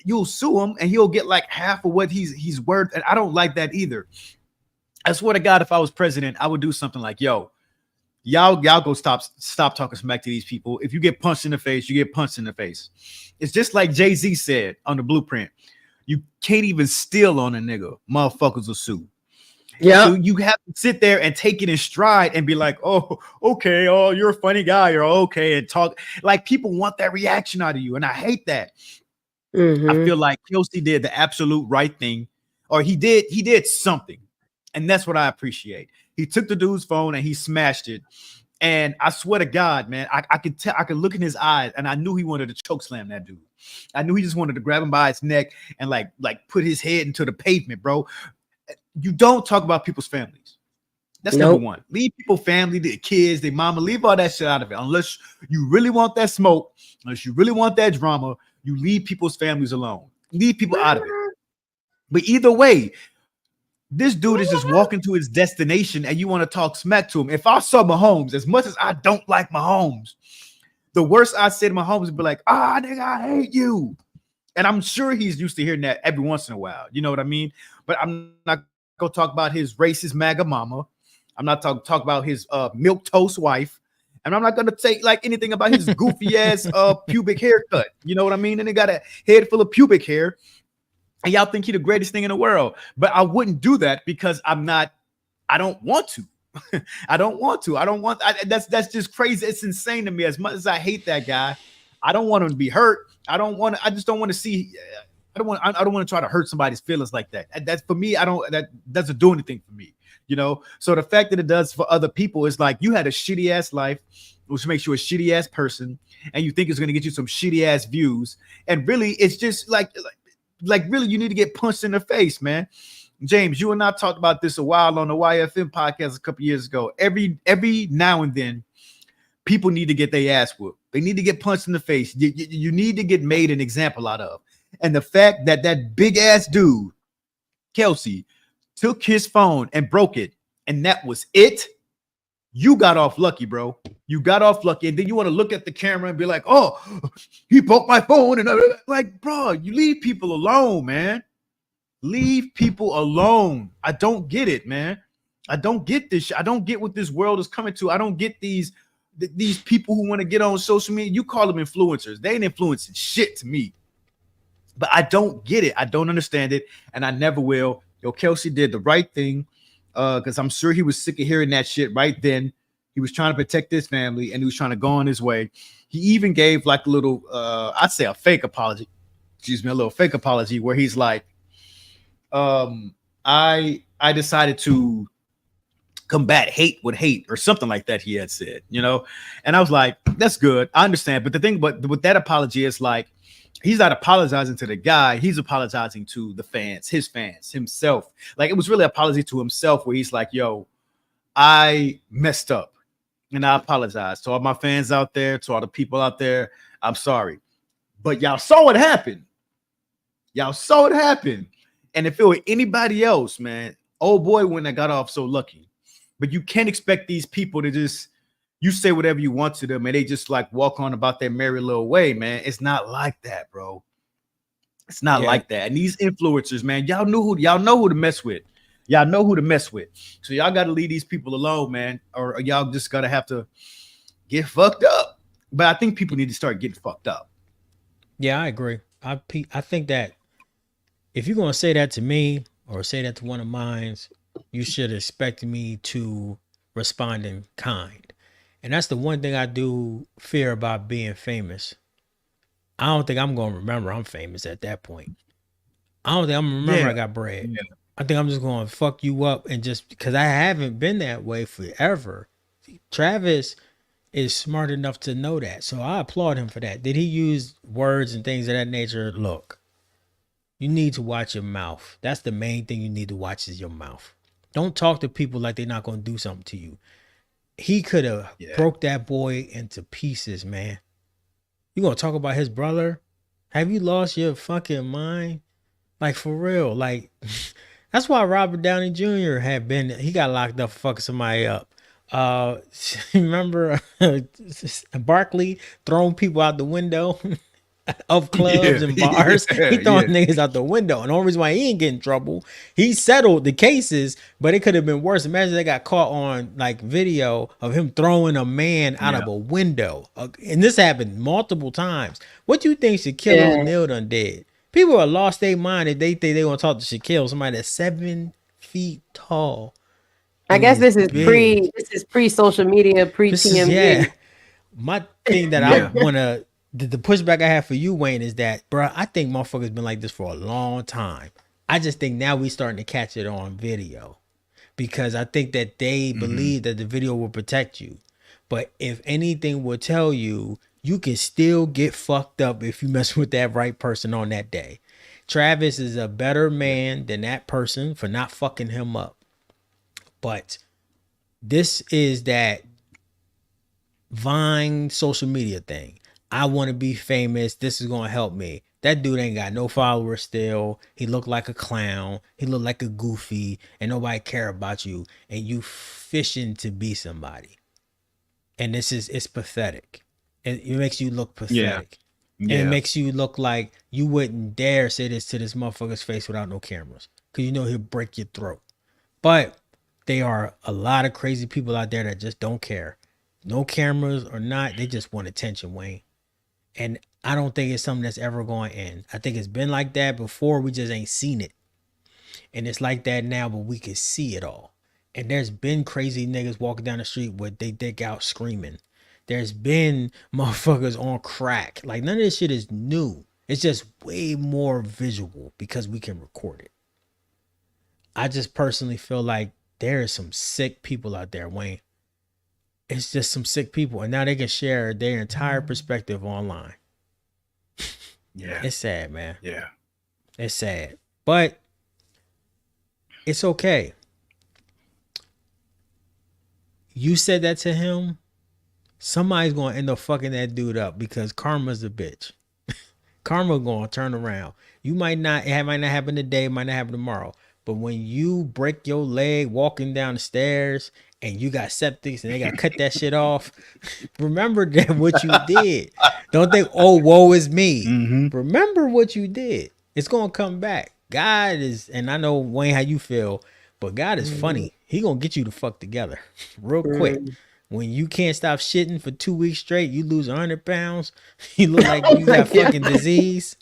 you'll sue him and he'll get like half of what he's worth. And I don't like that either. I swear to God, if I was president, I would do something like, "Yo, y'all go stop talking smack to these people. If you get punched in the face, you get punched in the face." It's just like Jay-Z said on the Blueprint. You can't even steal on a nigga. Motherfuckers will sue. Yeah. So you have to sit there and take it in stride and be like, "Oh, okay. Oh, you're a funny guy. You're okay." And talk like people want that reaction out of you. And I hate that. I feel like Kelsey did the absolute right thing, or he did something. And that's what I appreciate. He took the dude's phone and he smashed it. And I swear to God, man, I could tell, I could look in his eyes, and I knew he wanted to choke slam that dude. I knew he just wanted to grab him by his neck and like put his head into the pavement, bro. You don't talk about people's families. That's number one. Leave people family, their kids, their mama, leave all that shit out of it. Unless you really want that smoke, unless you really want that drama, you leave people's families alone. Leave people out of it. But either way, this dude is just walking to his destination and you want to talk smack to him. If I saw Mahomes, as much as I don't like Mahomes, the worst I said to Mahomes would be like, "Ah, nigga, I hate you." And I'm sure he's used to hearing that every once in a while. You know what I mean? But I'm not going to talk about his racist MAGA mama. I'm not talk about his milk toast wife. And I'm not going to say like anything about his goofy ass pubic haircut. You know what I mean? And he got a head full of pubic hair. And y'all think he's the greatest thing in the world. But I wouldn't do that because I don't want to. That's just crazy. It's insane to me. As much as I hate that guy, I don't want him to be hurt. I just don't want to see. I don't want to try to hurt somebody's feelings like that. That's for me. That doesn't do anything for me. You know, so the fact that it does for other people is like, you had a shitty ass life, which makes you a shitty ass person, and you think it's going to get you some shitty ass views. And really, it's just like really, you need to get punched in the face, man. James, you and I talked about this a while on the YFM podcast a couple years ago. Every now and then, people need to get their ass whooped. They need to get punched in the face. You need to get made an example out of. And the fact that big ass dude, Kelsey, took his phone and broke it, and that was it. You got off lucky, bro. You got off lucky. And then you want to look at the camera and be like, "Oh, he broke my phone." And like, bro, you leave people alone, man. Leave people alone. I don't get it, man. I don't get this. I don't get what this world is coming to. I don't get these people who want to get on social media. You call them influencers. They ain't influencing shit to me. But I don't get it. I don't understand it. And I never will. Yo, Kelsey did the right thing. Because I'm sure he was sick of hearing that shit right then. He was trying to protect his family and he was trying to go on his way. He even gave like a little, I'd say a fake apology. Excuse me, a little fake apology where he's like, I decided to combat hate with hate or something like that, he had said, you know? And I was like, that's good. I understand. But the thing with that apology is like, he's not apologizing to the guy. He's apologizing to the fans, his fans, himself. Like, it was really an apology to himself where he's like, "Yo, I messed up and I apologize to all my fans out there, to all the people out there. I'm sorry. But y'all saw what happened. Y'all saw it happen. And if it were anybody else, man, old boy wouldn't have got off so lucky. But you can't expect these people to just you say whatever you want to them and they just like walk on about their merry little way, man. It's not like that, bro. It's not like that. And these influencers, man, y'all know who to mess with. Y'all know who to mess with. So y'all got to leave these people alone, man, or y'all just gotta have to get fucked up. But I think people need to start getting fucked up.
Yeah, I agree. I think that if you're gonna say that to me or say that to one of mine, you should expect me to respond in kind. And that's the one thing I do fear about being famous. I don't think I'm gonna remember I'm famous at that point. I don't think I'm gonna remember I got bread. Yeah. I think I'm just gonna fuck you up and just because I haven't been that way forever. Travis is smart enough to know that. So I applaud him for that. Did he use words and things of that nature? Look, you need to watch your mouth. That's the main thing you need to watch is your mouth. Don't talk to people like they're not going to do something to you. He could have broke that boy into pieces, man. You going to talk about his brother? Have you lost your fucking mind? Like, for real. Like, that's why Robert Downey Jr. he got locked up for fucking somebody up. Remember Barkley throwing people out the window of clubs and bars? He throwing niggas out the window. And the only reason why he ain't getting in trouble, he settled the cases, but it could have been worse. Imagine they got caught on like video of him throwing a man out of a window. And this happened multiple times. What do you think Shaquille O'Neal done did? People have lost their mind if they think they want to talk to Shaquille, somebody that's 7 feet tall.
I guess this is pre social media, pre TMZ.
My thing that I want to, the pushback I have for you, Wayne, is that, bro, I think motherfuckers been like this for a long time. I just think now we starting to catch it on video because I think that they believe that the video will protect you. But if anything will tell you, you can still get fucked up if you mess with that right person on that day. Travis is a better man than that person for not fucking him up. But this is that Vine social media thing. I want to be famous. This is going to help me. That dude ain't got no followers still. He looked like a clown. He looked like a goofy and nobody care about you. And you fishing to be somebody. And it's pathetic. It makes you look pathetic. And it makes you look like you wouldn't dare say this to this motherfucker's face without no cameras. Because you know he'll break your throat. But there are a lot of crazy people out there that just don't care. No cameras or not, they just want attention, Wayne. And I don't think it's something that's ever going to end. I think it's been like that before. We just ain't seen it. And it's like that now, but we can see it all. And there's been crazy niggas walking down the street with they dick out screaming. There's been motherfuckers on crack. Like, none of this shit is new. It's just way more visual because we can record it. I just personally feel like there is some sick people out there, Wayne. It's just some sick people. And now they can share their entire perspective online.
Yeah.
It's sad, man.
Yeah.
It's sad. But it's okay. You said that to him. Somebody's going to end up fucking that dude up because karma's a bitch. Karma going to turn around. It might not happen today. It might not happen tomorrow. But when you break your leg walking down the stairs and you got septics and they got to cut that shit off, remember that what you did. Don't think, oh, woe is me. Remember what you did. It's going to come back. God is, and I know, Wayne, how you feel, but God is funny. He going to get you the fuck together real quick. When you can't stop shitting for 2 weeks straight, you lose 100 pounds. You look like you got fucking disease.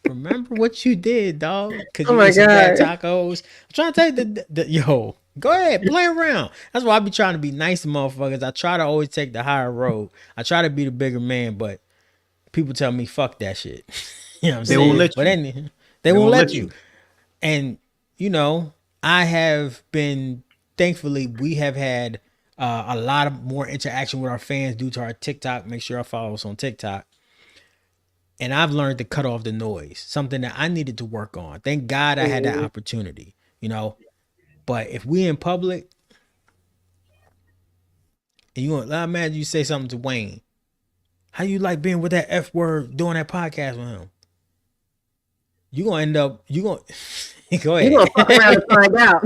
Remember what you did, dog. Because you ate some bad tacos. I'm trying to tell you, yo, go ahead, play around. That's why I be trying to be nice to motherfuckers. I try to always take the higher road. I try to be the bigger man, but people tell me, fuck that shit. You know what I'm saying?
Won't let you.
But they won't let you. And, you know, I have been, thankfully, we have had a lot of more interaction with our fans due to our TikTok. Make sure y'all follow us on TikTok. And I've learned to cut off the noise, something that I needed to work on. Thank God I had that opportunity, you know. But if we in public, and you want, I imagine you say something to Wayne, how you like being with that F word doing that podcast with him? You gonna end up, Go ahead.
You gonna fuck around and find out.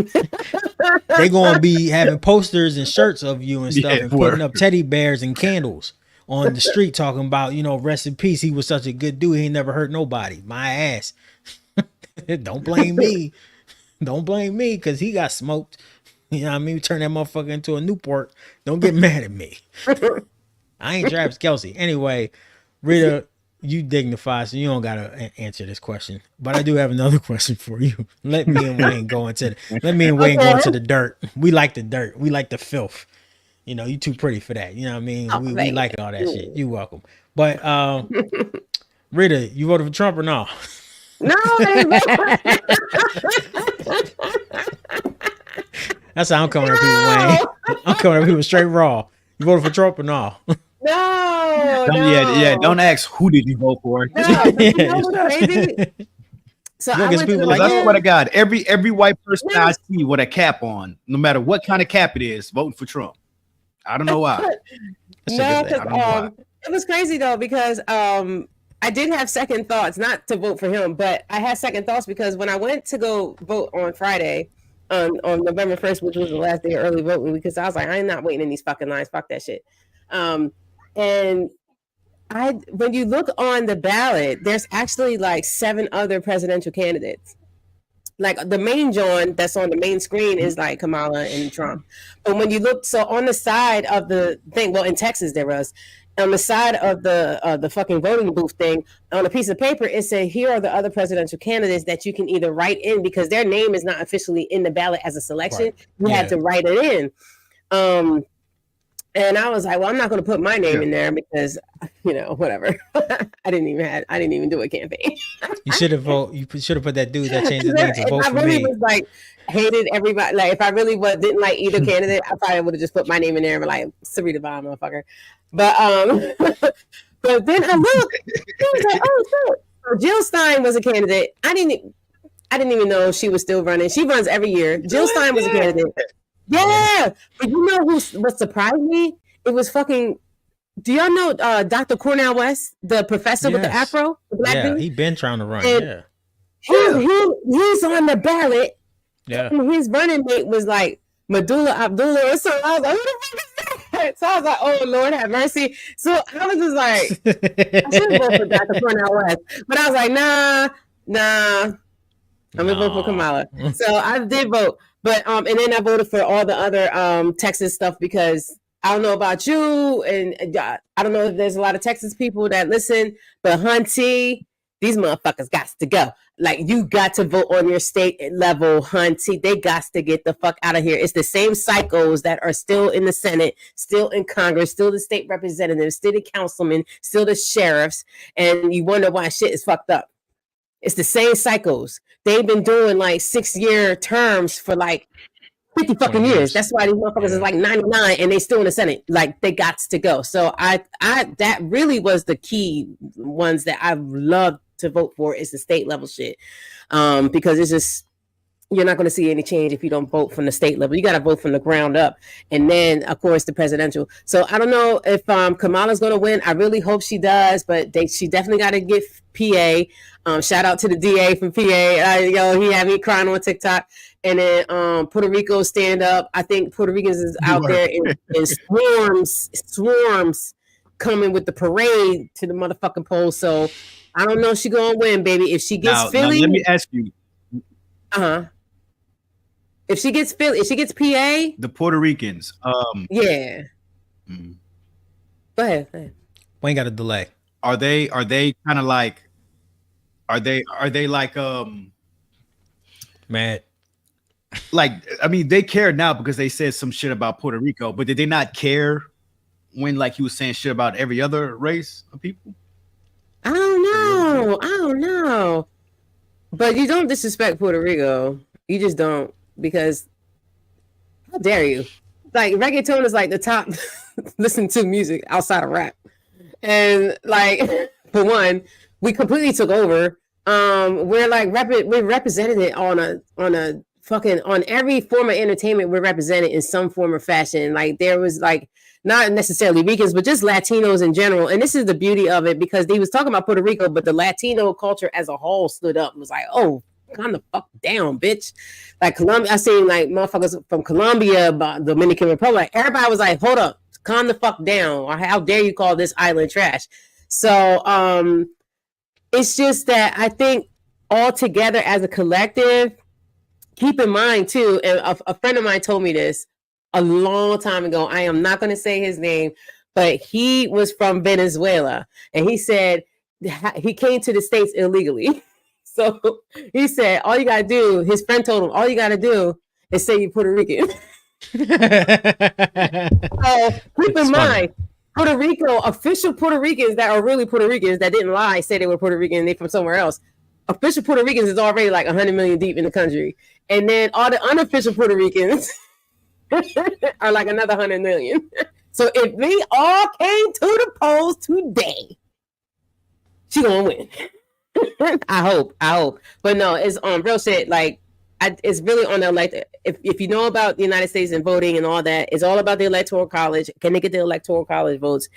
They gonna be having posters and shirts of you and stuff, and putting up teddy bears and candles on the street, talking about, rest in peace. He was such a good dude. He never hurt nobody. My ass. Don't blame me. Don't blame me because he got smoked. You know what I mean? Turn that motherfucker into a Newport. Don't get mad at me. I ain't Travis Kelce. Anyway, Rita, you dignify, so you don't gotta answer this question. But I do have another question for you. Let me and Wayne go into the dirt. We like the dirt. We like the filth. You too pretty for that. You know what I mean? We like all that shit. You're welcome. But Rita, you voted for Trump or no?
No.
That's how I'm coming at people, Wayne. I'm coming at people straight raw. You voted for Trump or no?
No.
Yeah. Don't ask who did you vote for.
No, crazy? So I went to
I swear to God, every white person I see with a cap on, no matter what kind of cap it is, voting for Trump. I don't know why.
It was crazy though, because I did have second thoughts, not to vote for him, but I had second thoughts because when I went to go vote on Friday, on November 1st, which was the last day of early voting, because I was like, I'm not waiting in these fucking lines. Fuck that shit. And when you look on the ballot, there's actually like 7 other presidential candidates. Like the main John that's on the main screen is like Kamala and Trump. But when you look, so on the side of the thing, well, in Texas there was, on the side of the fucking voting booth thing, on a piece of paper, it said, here are the other presidential candidates that you can either write in, because their name is not officially in the ballot as a selection. Right. You had to write it in. And I was like, well, I'm not going to put my name in there because, whatever. I didn't even do a campaign.
You should have put that dude that changed his name to vote for me. I really
was like, hated everybody. Like, if I really didn't like either candidate, I probably would have just put my name in there and be like, Sarita Bond, motherfucker. But but then I looked, I was like, oh shit. So Jill Stein was a candidate. I didn't even know she was still running. She runs every year. Jill Stein was a candidate. Yeah. But you know what surprised me? It was fucking, do y'all know Dr. Cornel West, the professor with the afro? The black dude?
He been trying to run.
And he's on the ballot.
Yeah.
And his running mate was like Medulla Abdullah or something. I was like, who the fuck is that? So I was like, oh, Lord have mercy. So I was just like, I should vote for Dr. Cornel West. But I was like, nah. I'm going to vote for Kamala. So I did vote. But and then I voted for all the other Texas stuff because I don't know about you, and I don't know if there's a lot of Texas people that listen, but Hunty, these motherfuckers got to go. Like, you got to vote on your state level, Hunty. They got to get the fuck out of here. It's the same psychos that are still in the Senate, still in Congress, still the state representatives, still the councilmen, still the sheriffs, and you wonder why shit is fucked up. It's the same psychos. They've been doing like 6-year terms for like 50 fucking years. That's why these motherfuckers is like 99 and they still in the Senate. Like, they got to go. So I that really was the key ones that I love to vote for, is the state level shit. Because it's just, you're not going to see any change if you don't vote from the state level. You got to vote from the ground up. And then, of course, the presidential. So I don't know if Kamala's going to win. I really hope she does, but she definitely got to get PA. Shout out to the DA from PA. He had me crying on TikTok. And then Puerto Rico stand up. I think Puerto Ricans is out there in swarms coming with the parade to the motherfucking polls. So I don't know if she's going to win, baby. If she gets Philly.
Now, let me ask you.
If she gets Philly, if she gets PA.
The Puerto Ricans.
Yeah.
Mm.
Go ahead.
Wayne got a delay.
Are they kind of like, are they like
mad?
Like, I mean, they care now because they said some shit about Puerto Rico, but did they not care when, like, he was saying shit about every other race of people?
I don't know. But you don't disrespect Puerto Rico. You just don't, because how dare you? Like, reggaeton is like the top listen to music outside of rap. And like, for one, we completely took over. We're like we're represented on every form of entertainment. We're represented in some form or fashion. Like, there was like, not necessarily Ricans, but just Latinos in general. And this is the beauty of it, because he was talking about Puerto Rico, but the Latino culture as a whole stood up and was like, oh, calm the fuck down, bitch. Like Colombia, I seen like motherfuckers from Colombia, Dominican Republic. Everybody was like, hold up, calm the fuck down. Or how dare you call this island trash? So it's just that I think all together as a collective, keep in mind too, and a friend of mine told me this a long time ago. I am not going to say his name, but he was from Venezuela, and he said he came to the States illegally. So he said, all you got to do, his friend told him, all you got to do is say you're Puerto Rican. So keep in mind, Puerto Rico, official Puerto Ricans that are really Puerto Ricans that didn't lie, say they were Puerto Rican and they from somewhere else. Official Puerto Ricans is already like 100 million deep in the country. And then all the unofficial Puerto Ricans are like another 100 million. So if we all came to the polls today, she gonna win. I hope. But no, it's on real shit. Like, it's really on the elected. If you know about the United States and voting and all that, it's all about the electoral college. Can they get the electoral college votes?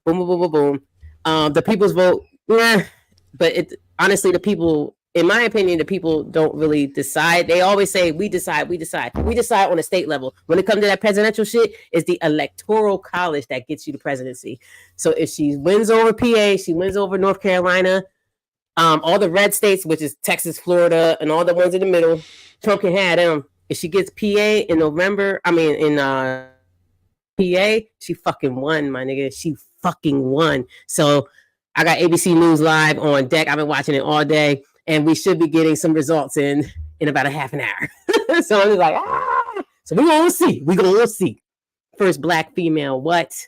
Boom, boom, boom, boom, boom. The people's vote, yeah. But honestly, the people, in my opinion, the people don't really decide. They always say, we decide. We decide on a state level. When it comes to that presidential shit, it's the electoral college that gets you the presidency. So if she wins over PA, she wins over North Carolina, all the red states, which is Texas, Florida, and all the ones in the middle, Trump can have them. If she gets PA in PA, she fucking won, my nigga. She fucking won. So I got ABC News Live on deck. I've been watching it all day, and we should be getting some results in about a half an hour. So I'm just like, So we're going to see. First black female, what?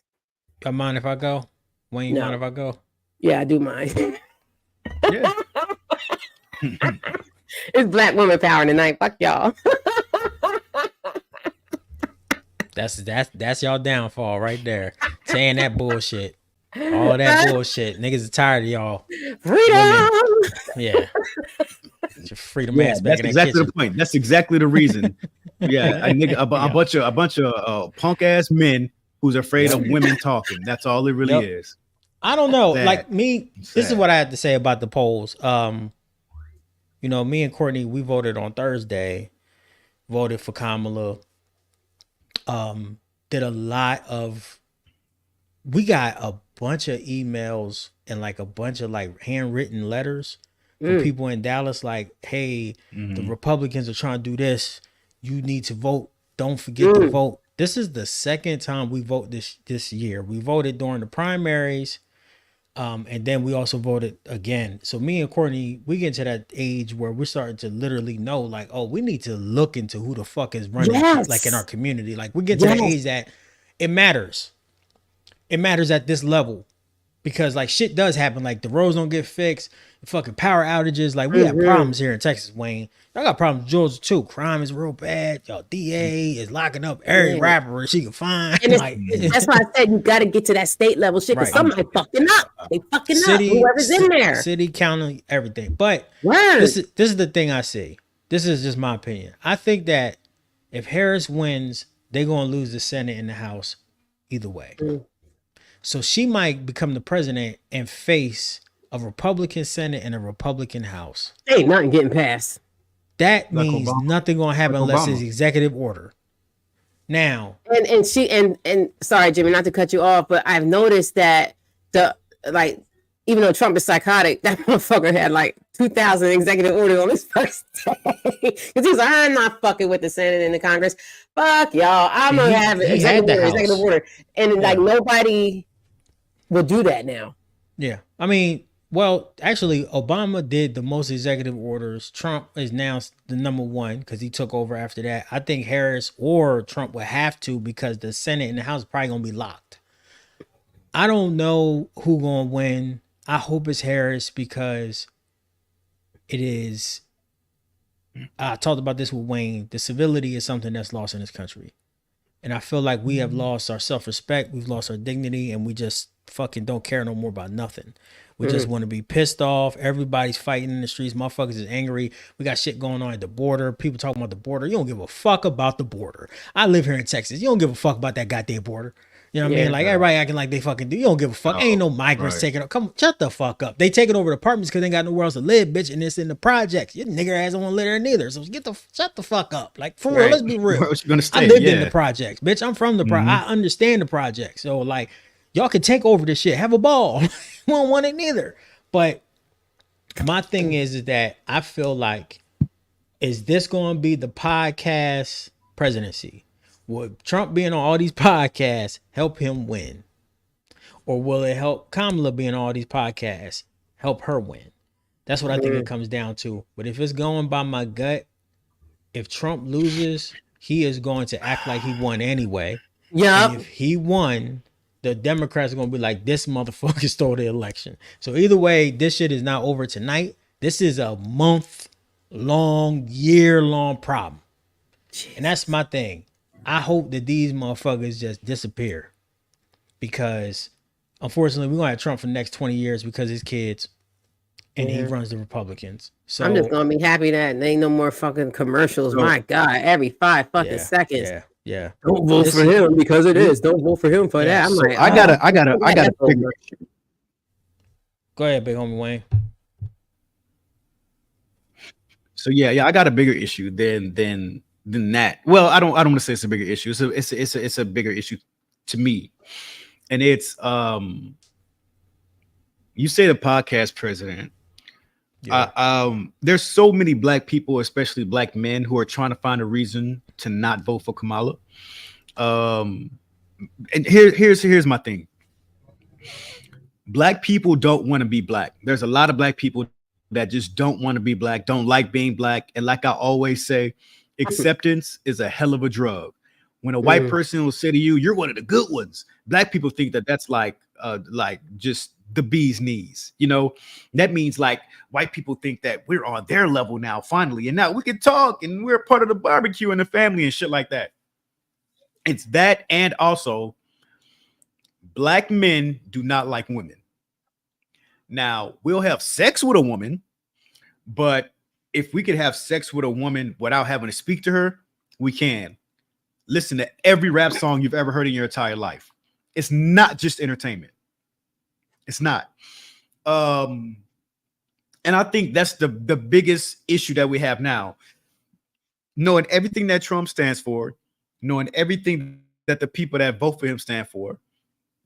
I mind if I go? Wayne, mind if I go?
Yeah, I do mind.
Yeah.
It's black woman power tonight. Fuck y'all.
That's y'all downfall right there. Saying that bullshit. All that bullshit. Niggas are tired of y'all.
Freedom.
Women. Yeah. Your freedom ass back in that
exactly
kitchen.
the point. That's exactly the reason. Yeah, a bunch of punk ass men who's afraid of women talking. That's all it really is.
I don't know.
Sad.
Like me, this is what I have to say about the polls. You know, me and Courtney, we voted on Thursday, voted for Kamala. Did a lot of, we got a bunch of emails and like a bunch of like handwritten letters from people in Dallas, like, hey, the Republicans are trying to do this. You need to vote. Don't forget to vote. This is the second time we vote this year. We voted during the primaries. And then we also voted again. So me and Courtney, we get to that age where we're starting to literally know, like, oh, we need to look into who the fuck is running, like in our community. Like we get to that age that it matters. It matters at this level because like shit does happen. Like the roads don't get fixed, fucking power outages. Like we have problems here in Texas, Wayne. I got problems in Georgia too. Crime is real bad. Y'all DA is locking up every rapper she can find.
And
like,
that's why I said you got to get to that state level shit because somebody fucking up. They fucking up. Whoever's in there.
City, county, everything. But this is the thing I see. This is just my opinion. I think that if Harris wins, they're going to lose the Senate and the House either way. So she might become the president and face a Republican Senate and a Republican House.
Ain't nothing getting passed.
That means nothing gonna happen unless it's executive order. Now,
and sorry, Jimmy, not to cut you off, but I've noticed that even though Trump is psychotic, that motherfucker had like 2,000 executive orders on his first day because he's like, I'm not fucking with the Senate and the Congress. Fuck y'all, I'm gonna have executive order, and like nobody will do that now.
Yeah, I mean. Well, actually, Obama did the most executive orders. Trump is now the number one because he took over after that. I think Harris or Trump would have to because the Senate and the House are probably going to be locked. I don't know who going to win. I hope it's Harris because it is. I talked about this with Wayne. The civility is something that's lost in this country. And I feel like we have lost our self-respect. We've lost our dignity and we just fucking don't care no more about nothing. We just want to be pissed off. Everybody's fighting in the streets. Motherfuckers is angry. We got shit going on at the border. People talking about the border. You don't give a fuck about the border. I live here in Texas. You don't give a fuck about that goddamn border. You know what I mean? Like everybody acting like they fucking do. You don't give a fuck. Ain't no migrants taking it. Come shut the fuck up. They taking over the apartments because they ain't got nowhere else to live, bitch, and it's in the projects. Your nigger ass don't want to live there neither. So shut the fuck up. Like for real, let's be real.
Where you gonna stay?
I lived in the projects, bitch. I'm from the I understand the projects. So like y'all can take over this shit. Have a ball. We don't want it neither. But my thing is that I feel like, is this going to be the podcast presidency? Will Trump being on all these podcasts help him win? Or will it help Kamala being on all these podcasts help her win? That's what I think it comes down to. But if it's going by my gut, if Trump loses, he is going to act like he won anyway. Yeah. If he won, the Democrats are going to be like, this motherfucker stole the election. So either way, this shit is not over tonight. This is a month-long, year-long problem. And that's my thing. I hope that these motherfuckers just disappear. Because, unfortunately, we're going to have Trump for the next 20 years because his kids. And he runs the Republicans. So
I'm just going to be happy that there ain't no more fucking commercials. My God, every 5 fucking seconds.
Yeah.
Don't vote for him because it is. Don't vote for him for that. I'm like,
I gotta figure.
Go ahead, big homie Wayne.
So I got a bigger issue than that. Well, I don't want to say it's a bigger issue. It's a bigger issue to me, and it's you say the podcast president. There's so many black people, especially black men, who are trying to find a reason to not vote for Kamala. And here's my thing. Black people don't want to be black. There's a lot of black people that just don't want to be black, don't like being black. And like I always say, acceptance is a hell of a drug. When a white person will say to you, you're one of the good ones, black people think that that's like just the bee's knees. You know, that means like white people think that we're on their level now, finally, and now we can talk and we're part of the barbecue and the family and shit like that. It's that, and also black men do not like women. Now, we'll have sex with a woman, but if we could have sex with a woman without having to speak to her, we can. Listen to every rap song you've ever heard in your entire life. It's not just entertainment. It's not. And I think that's the biggest issue that we have now. Knowing everything that Trump stands for, knowing everything that the people that vote for him stand for,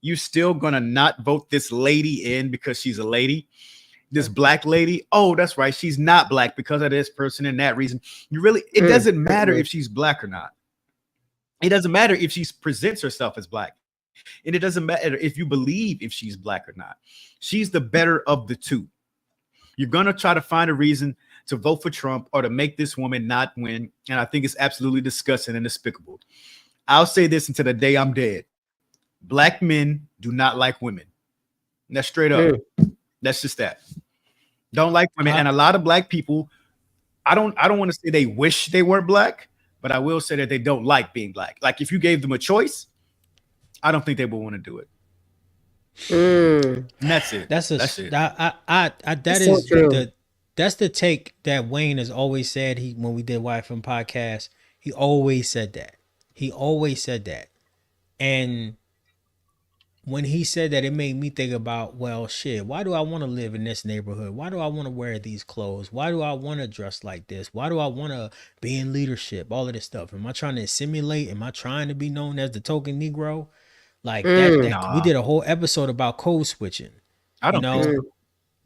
you still gonna not vote this lady in because she's a lady? This black lady? Oh, that's right. She's not black because of this person and that reason. It doesn't matter if she's black or not. It doesn't matter if she presents herself as black. And it doesn't matter if you believe if she's black or not. She's the better of the two. You're going to try to find a reason to vote for Trump or to make this woman not win. And I think it's absolutely disgusting and despicable. I'll say this until the day I'm dead. Black men do not like women. And that's straight up. That's just that. Don't like women. And a lot of black people, I don't want to say they wish they weren't black, but I will say that they don't like being black. Like if you gave them a choice, I don't think they would want to do it. And that's it. That's it.
That's the take that Wayne has always said. When we did YFM podcast, he always said that. And when he said that, it made me think about, well, shit, why do I want to live in this neighborhood? Why do I want to wear these clothes? Why do I want to dress like this? Why do I want to be in leadership? All of this stuff. Am I trying to assimilate? Am I trying to be known as the token Negro? Like we did a whole episode about code switching.
I don't think so.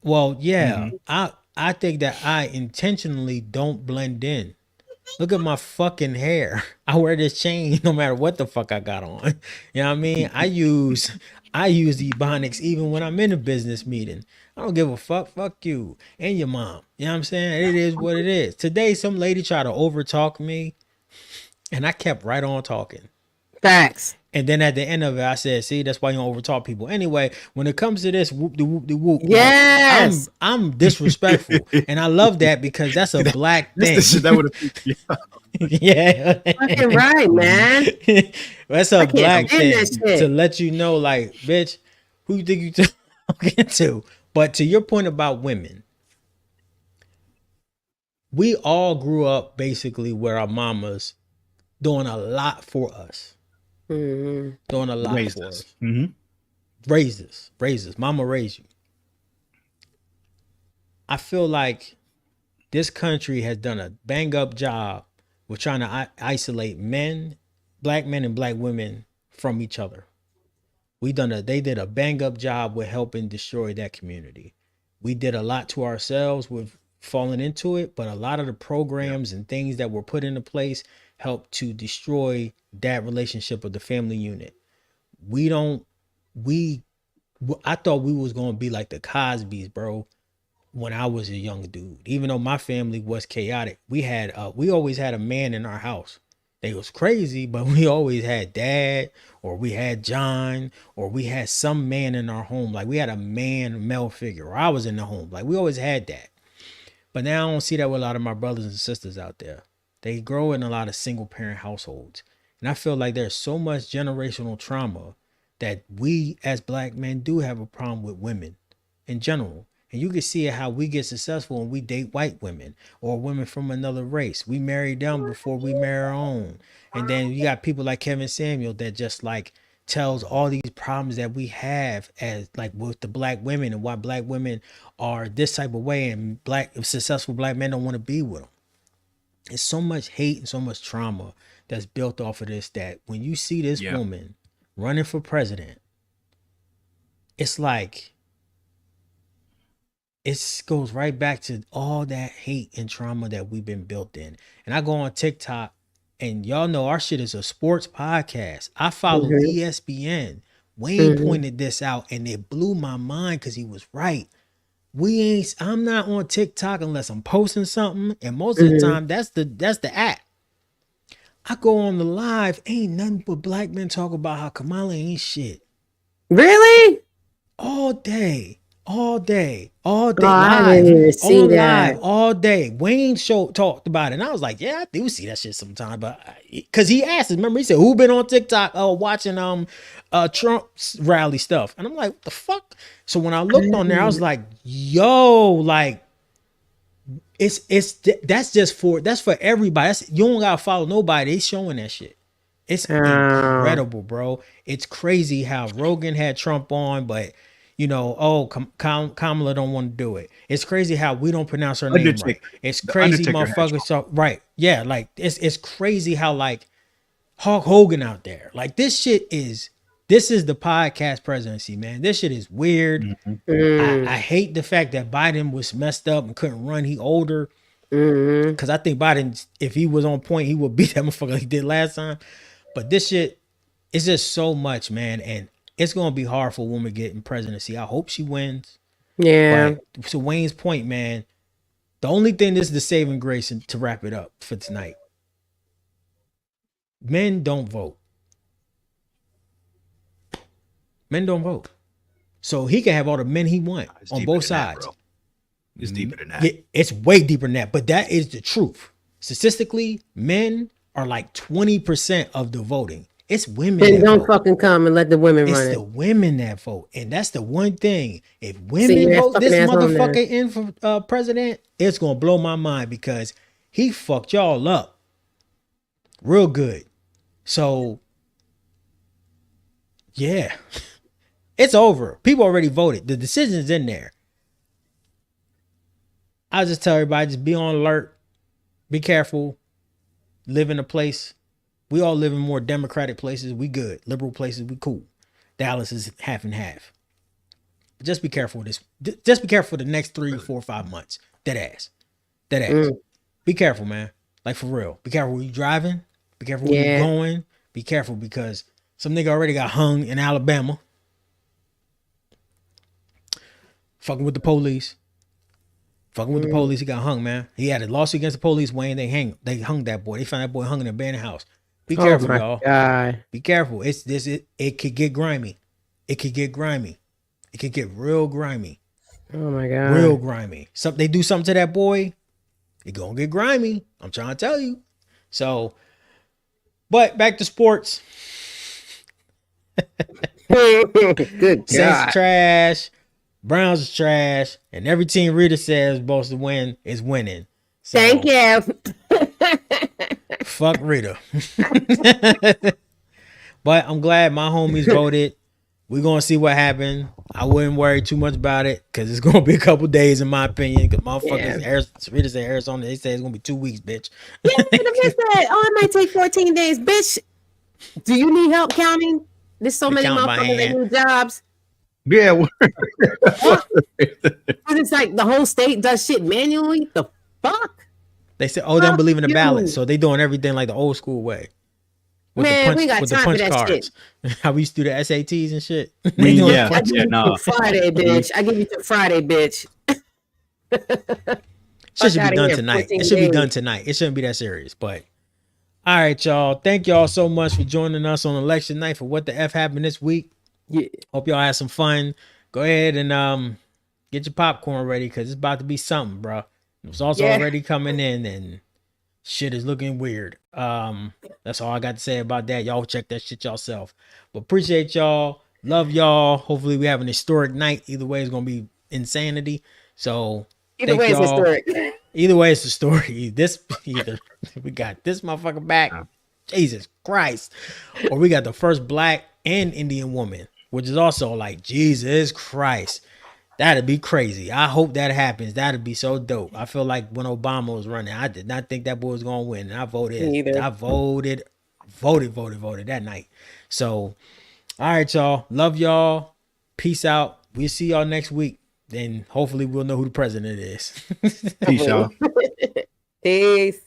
Well, yeah, I think that I intentionally don't blend in. Look at my fucking hair. I wear this chain no matter what the fuck I got on. You know what I mean? I use Ebonics even when I'm in a business meeting. I don't give a fuck. Fuck you and your mom. You know what I'm saying? It is what it is. Today, some lady tried to overtalk me, and I kept right on talking.
Facts.
And then at the end of it, I said, see, that's why you don't overtalk people. Anyway, when it comes to this whoop-de-whoop-de-whoop,
yes,
I'm disrespectful. And I love that because that's a black thing. Yeah.
Fucking right, man.
That's a black thing to let you know, like, bitch, who you think you talking to? But to your point about women, we all grew up basically where our mamas doing a lot for us. Doing a lot for us. Raises. Mama raised you. I feel like this country has done a bang up job with trying to isolate black men and black women from each other. They did a bang up job with helping destroy that community. We did a lot to ourselves with falling into it, but a lot of the programs and things that were put into place helped to destroy that relationship of the family unit. I thought we was going to be like the Cosbys, bro, when I was a young dude. Even though my family was chaotic, we always had a man in our house. They was crazy, but we always had dad, or we had John, or we had some man in our home. Like we had a male figure, or I was in the home. Like we always had that. But now I don't see that with a lot of my brothers and sisters out there. They grow in a lot of single parent households. And I feel like there's so much generational trauma that we as black men do have a problem with women in general. And you can see how we get successful when we date white women or women from another race. We marry them before we marry our own. And then you got people like Kevin Samuel that just like tells all these problems that we have as like with the black women and why black women are this type of way and successful black men don't want to be with them. It's so much hate and so much trauma that's built off of this, that when you see this woman running for president, it's like, it goes right back to all that hate and trauma that we've been built in. And I go on TikTok, and y'all know our shit is a sports podcast. I follow ESPN. Wayne pointed this out, and it blew my mind because he was right. I'm not on TikTok unless I'm posting something, and most of the time that's the app. I go on the live, ain't nothing but black men talk about how Kamala ain't shit.
Really?
All day.
Oh,
Live,
I didn't even see that.
live, all day. Wayne talked about it, and I was like, yeah, I do see that shit sometime. But because he asked us, remember, he said, who been on TikTok watching Trump's rally stuff? And I'm like, what the fuck? So when I looked on there, I was like, yo, like that's for everybody. You don't gotta follow nobody. They showing that shit. It's incredible, bro. It's crazy how Rogan had Trump on, but you know, Kamala don't want to do it. It's crazy how we don't pronounce her name right. It's crazy, motherfuckers. So right, yeah, like it's crazy how like Hulk Hogan out there. Like this is the podcast presidency, man. This shit is weird. I hate the fact that Biden was messed up and couldn't run. He older. Because I think Biden, if he was on point, he would beat that motherfucker like he did last time. But this shit is just so much, man. And it's going to be hard for a woman getting presidency. I hope she wins.
Yeah.
But to Wayne's point, man, the only thing, this is the saving grace, and to wrap it up for tonight. Men don't vote. Men don't vote. So he can have all the men he wants on both sides.
It's deeper than that.
Yeah, it's way deeper than that. But that is the truth. Statistically, men are like 20% of the voting. It's women.
Then don't fucking come and let the women run it.
It's the women that vote. And that's the one thing. If women vote this motherfucker in for president, it's going to blow my mind because he fucked y'all up real good. So, yeah, it's over. People already voted. The decision's in there. I just tell everybody, just be on alert. Be careful. Live in a place. We all live in more democratic places. We good. Liberal places, we cool. Dallas is half and half. But just be careful with this. Just be careful for the next 3, 4, 5 months. Dead ass. Be careful, man. Like for real. Be careful when you driving. Be careful where you're going. Be careful because some nigga already got hung in Alabama. Fucking with the police. He got hung, man. He had a lawsuit against the police, Wayne. They hung that boy. They found that boy hung in an abandoned house. Be careful, y'all. God. Be careful. It could get grimy. It could get real grimy.
Oh my God.
Real grimy. They do something to that boy, it gonna get grimy. I'm trying to tell you. So, but back to sports.
Good God.
Saints trash. Browns is trash, and every team Rita says supposed to win is winning. So,
thank you.
Fuck Rita. But I'm glad my homies voted. We're gonna see what happened. I wouldn't worry too much about it because it's gonna be a couple days in my opinion. Because motherfuckers, Rita said Arizona, they say it's gonna be 2 weeks, bitch.
Yeah, the bitch said, "Oh, it might take 14 days, bitch." Do you need help counting? There's so many motherfuckers that need jobs.
Yeah.
It's like the whole state does shit manually. The fuck?
They said, "Oh, they don't believe in the ballot, so they doing everything like the old school way." With
Man, we got time for that shit.
How we used to do the SATs and shit.
I give you Friday, bitch. I give you to Friday, bitch.
Shit should be done tonight. It should be done tonight. It shouldn't be that serious, but all right, y'all. Thank y'all so much for joining us on election night for What the F happened this week.
Yeah.
Hope y'all had some fun. Go ahead and get your popcorn ready because it's about to be something, bro. It's also already coming in and shit is looking weird. That's all I got to say about that. Y'all check that shit yourself. But appreciate y'all. Love y'all. Hopefully we have an historic night. Either way, it's gonna be insanity. So
either way, it's historic.
Either way, it's a story. Either we got this motherfucker back, Jesus Christ, or we got the first black and Indian woman, which is also like Jesus Christ. That'd be crazy. I hope that happens. That'd be so dope. I feel like when Obama was running, I did not think that boy was gonna win, and I voted. I voted that night. So, all right, y'all. Love y'all. Peace out. We'll see y'all next week. Then hopefully we'll know who the president is.
Peace, y'all.
Peace.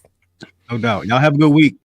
No doubt. Y'all have a good week.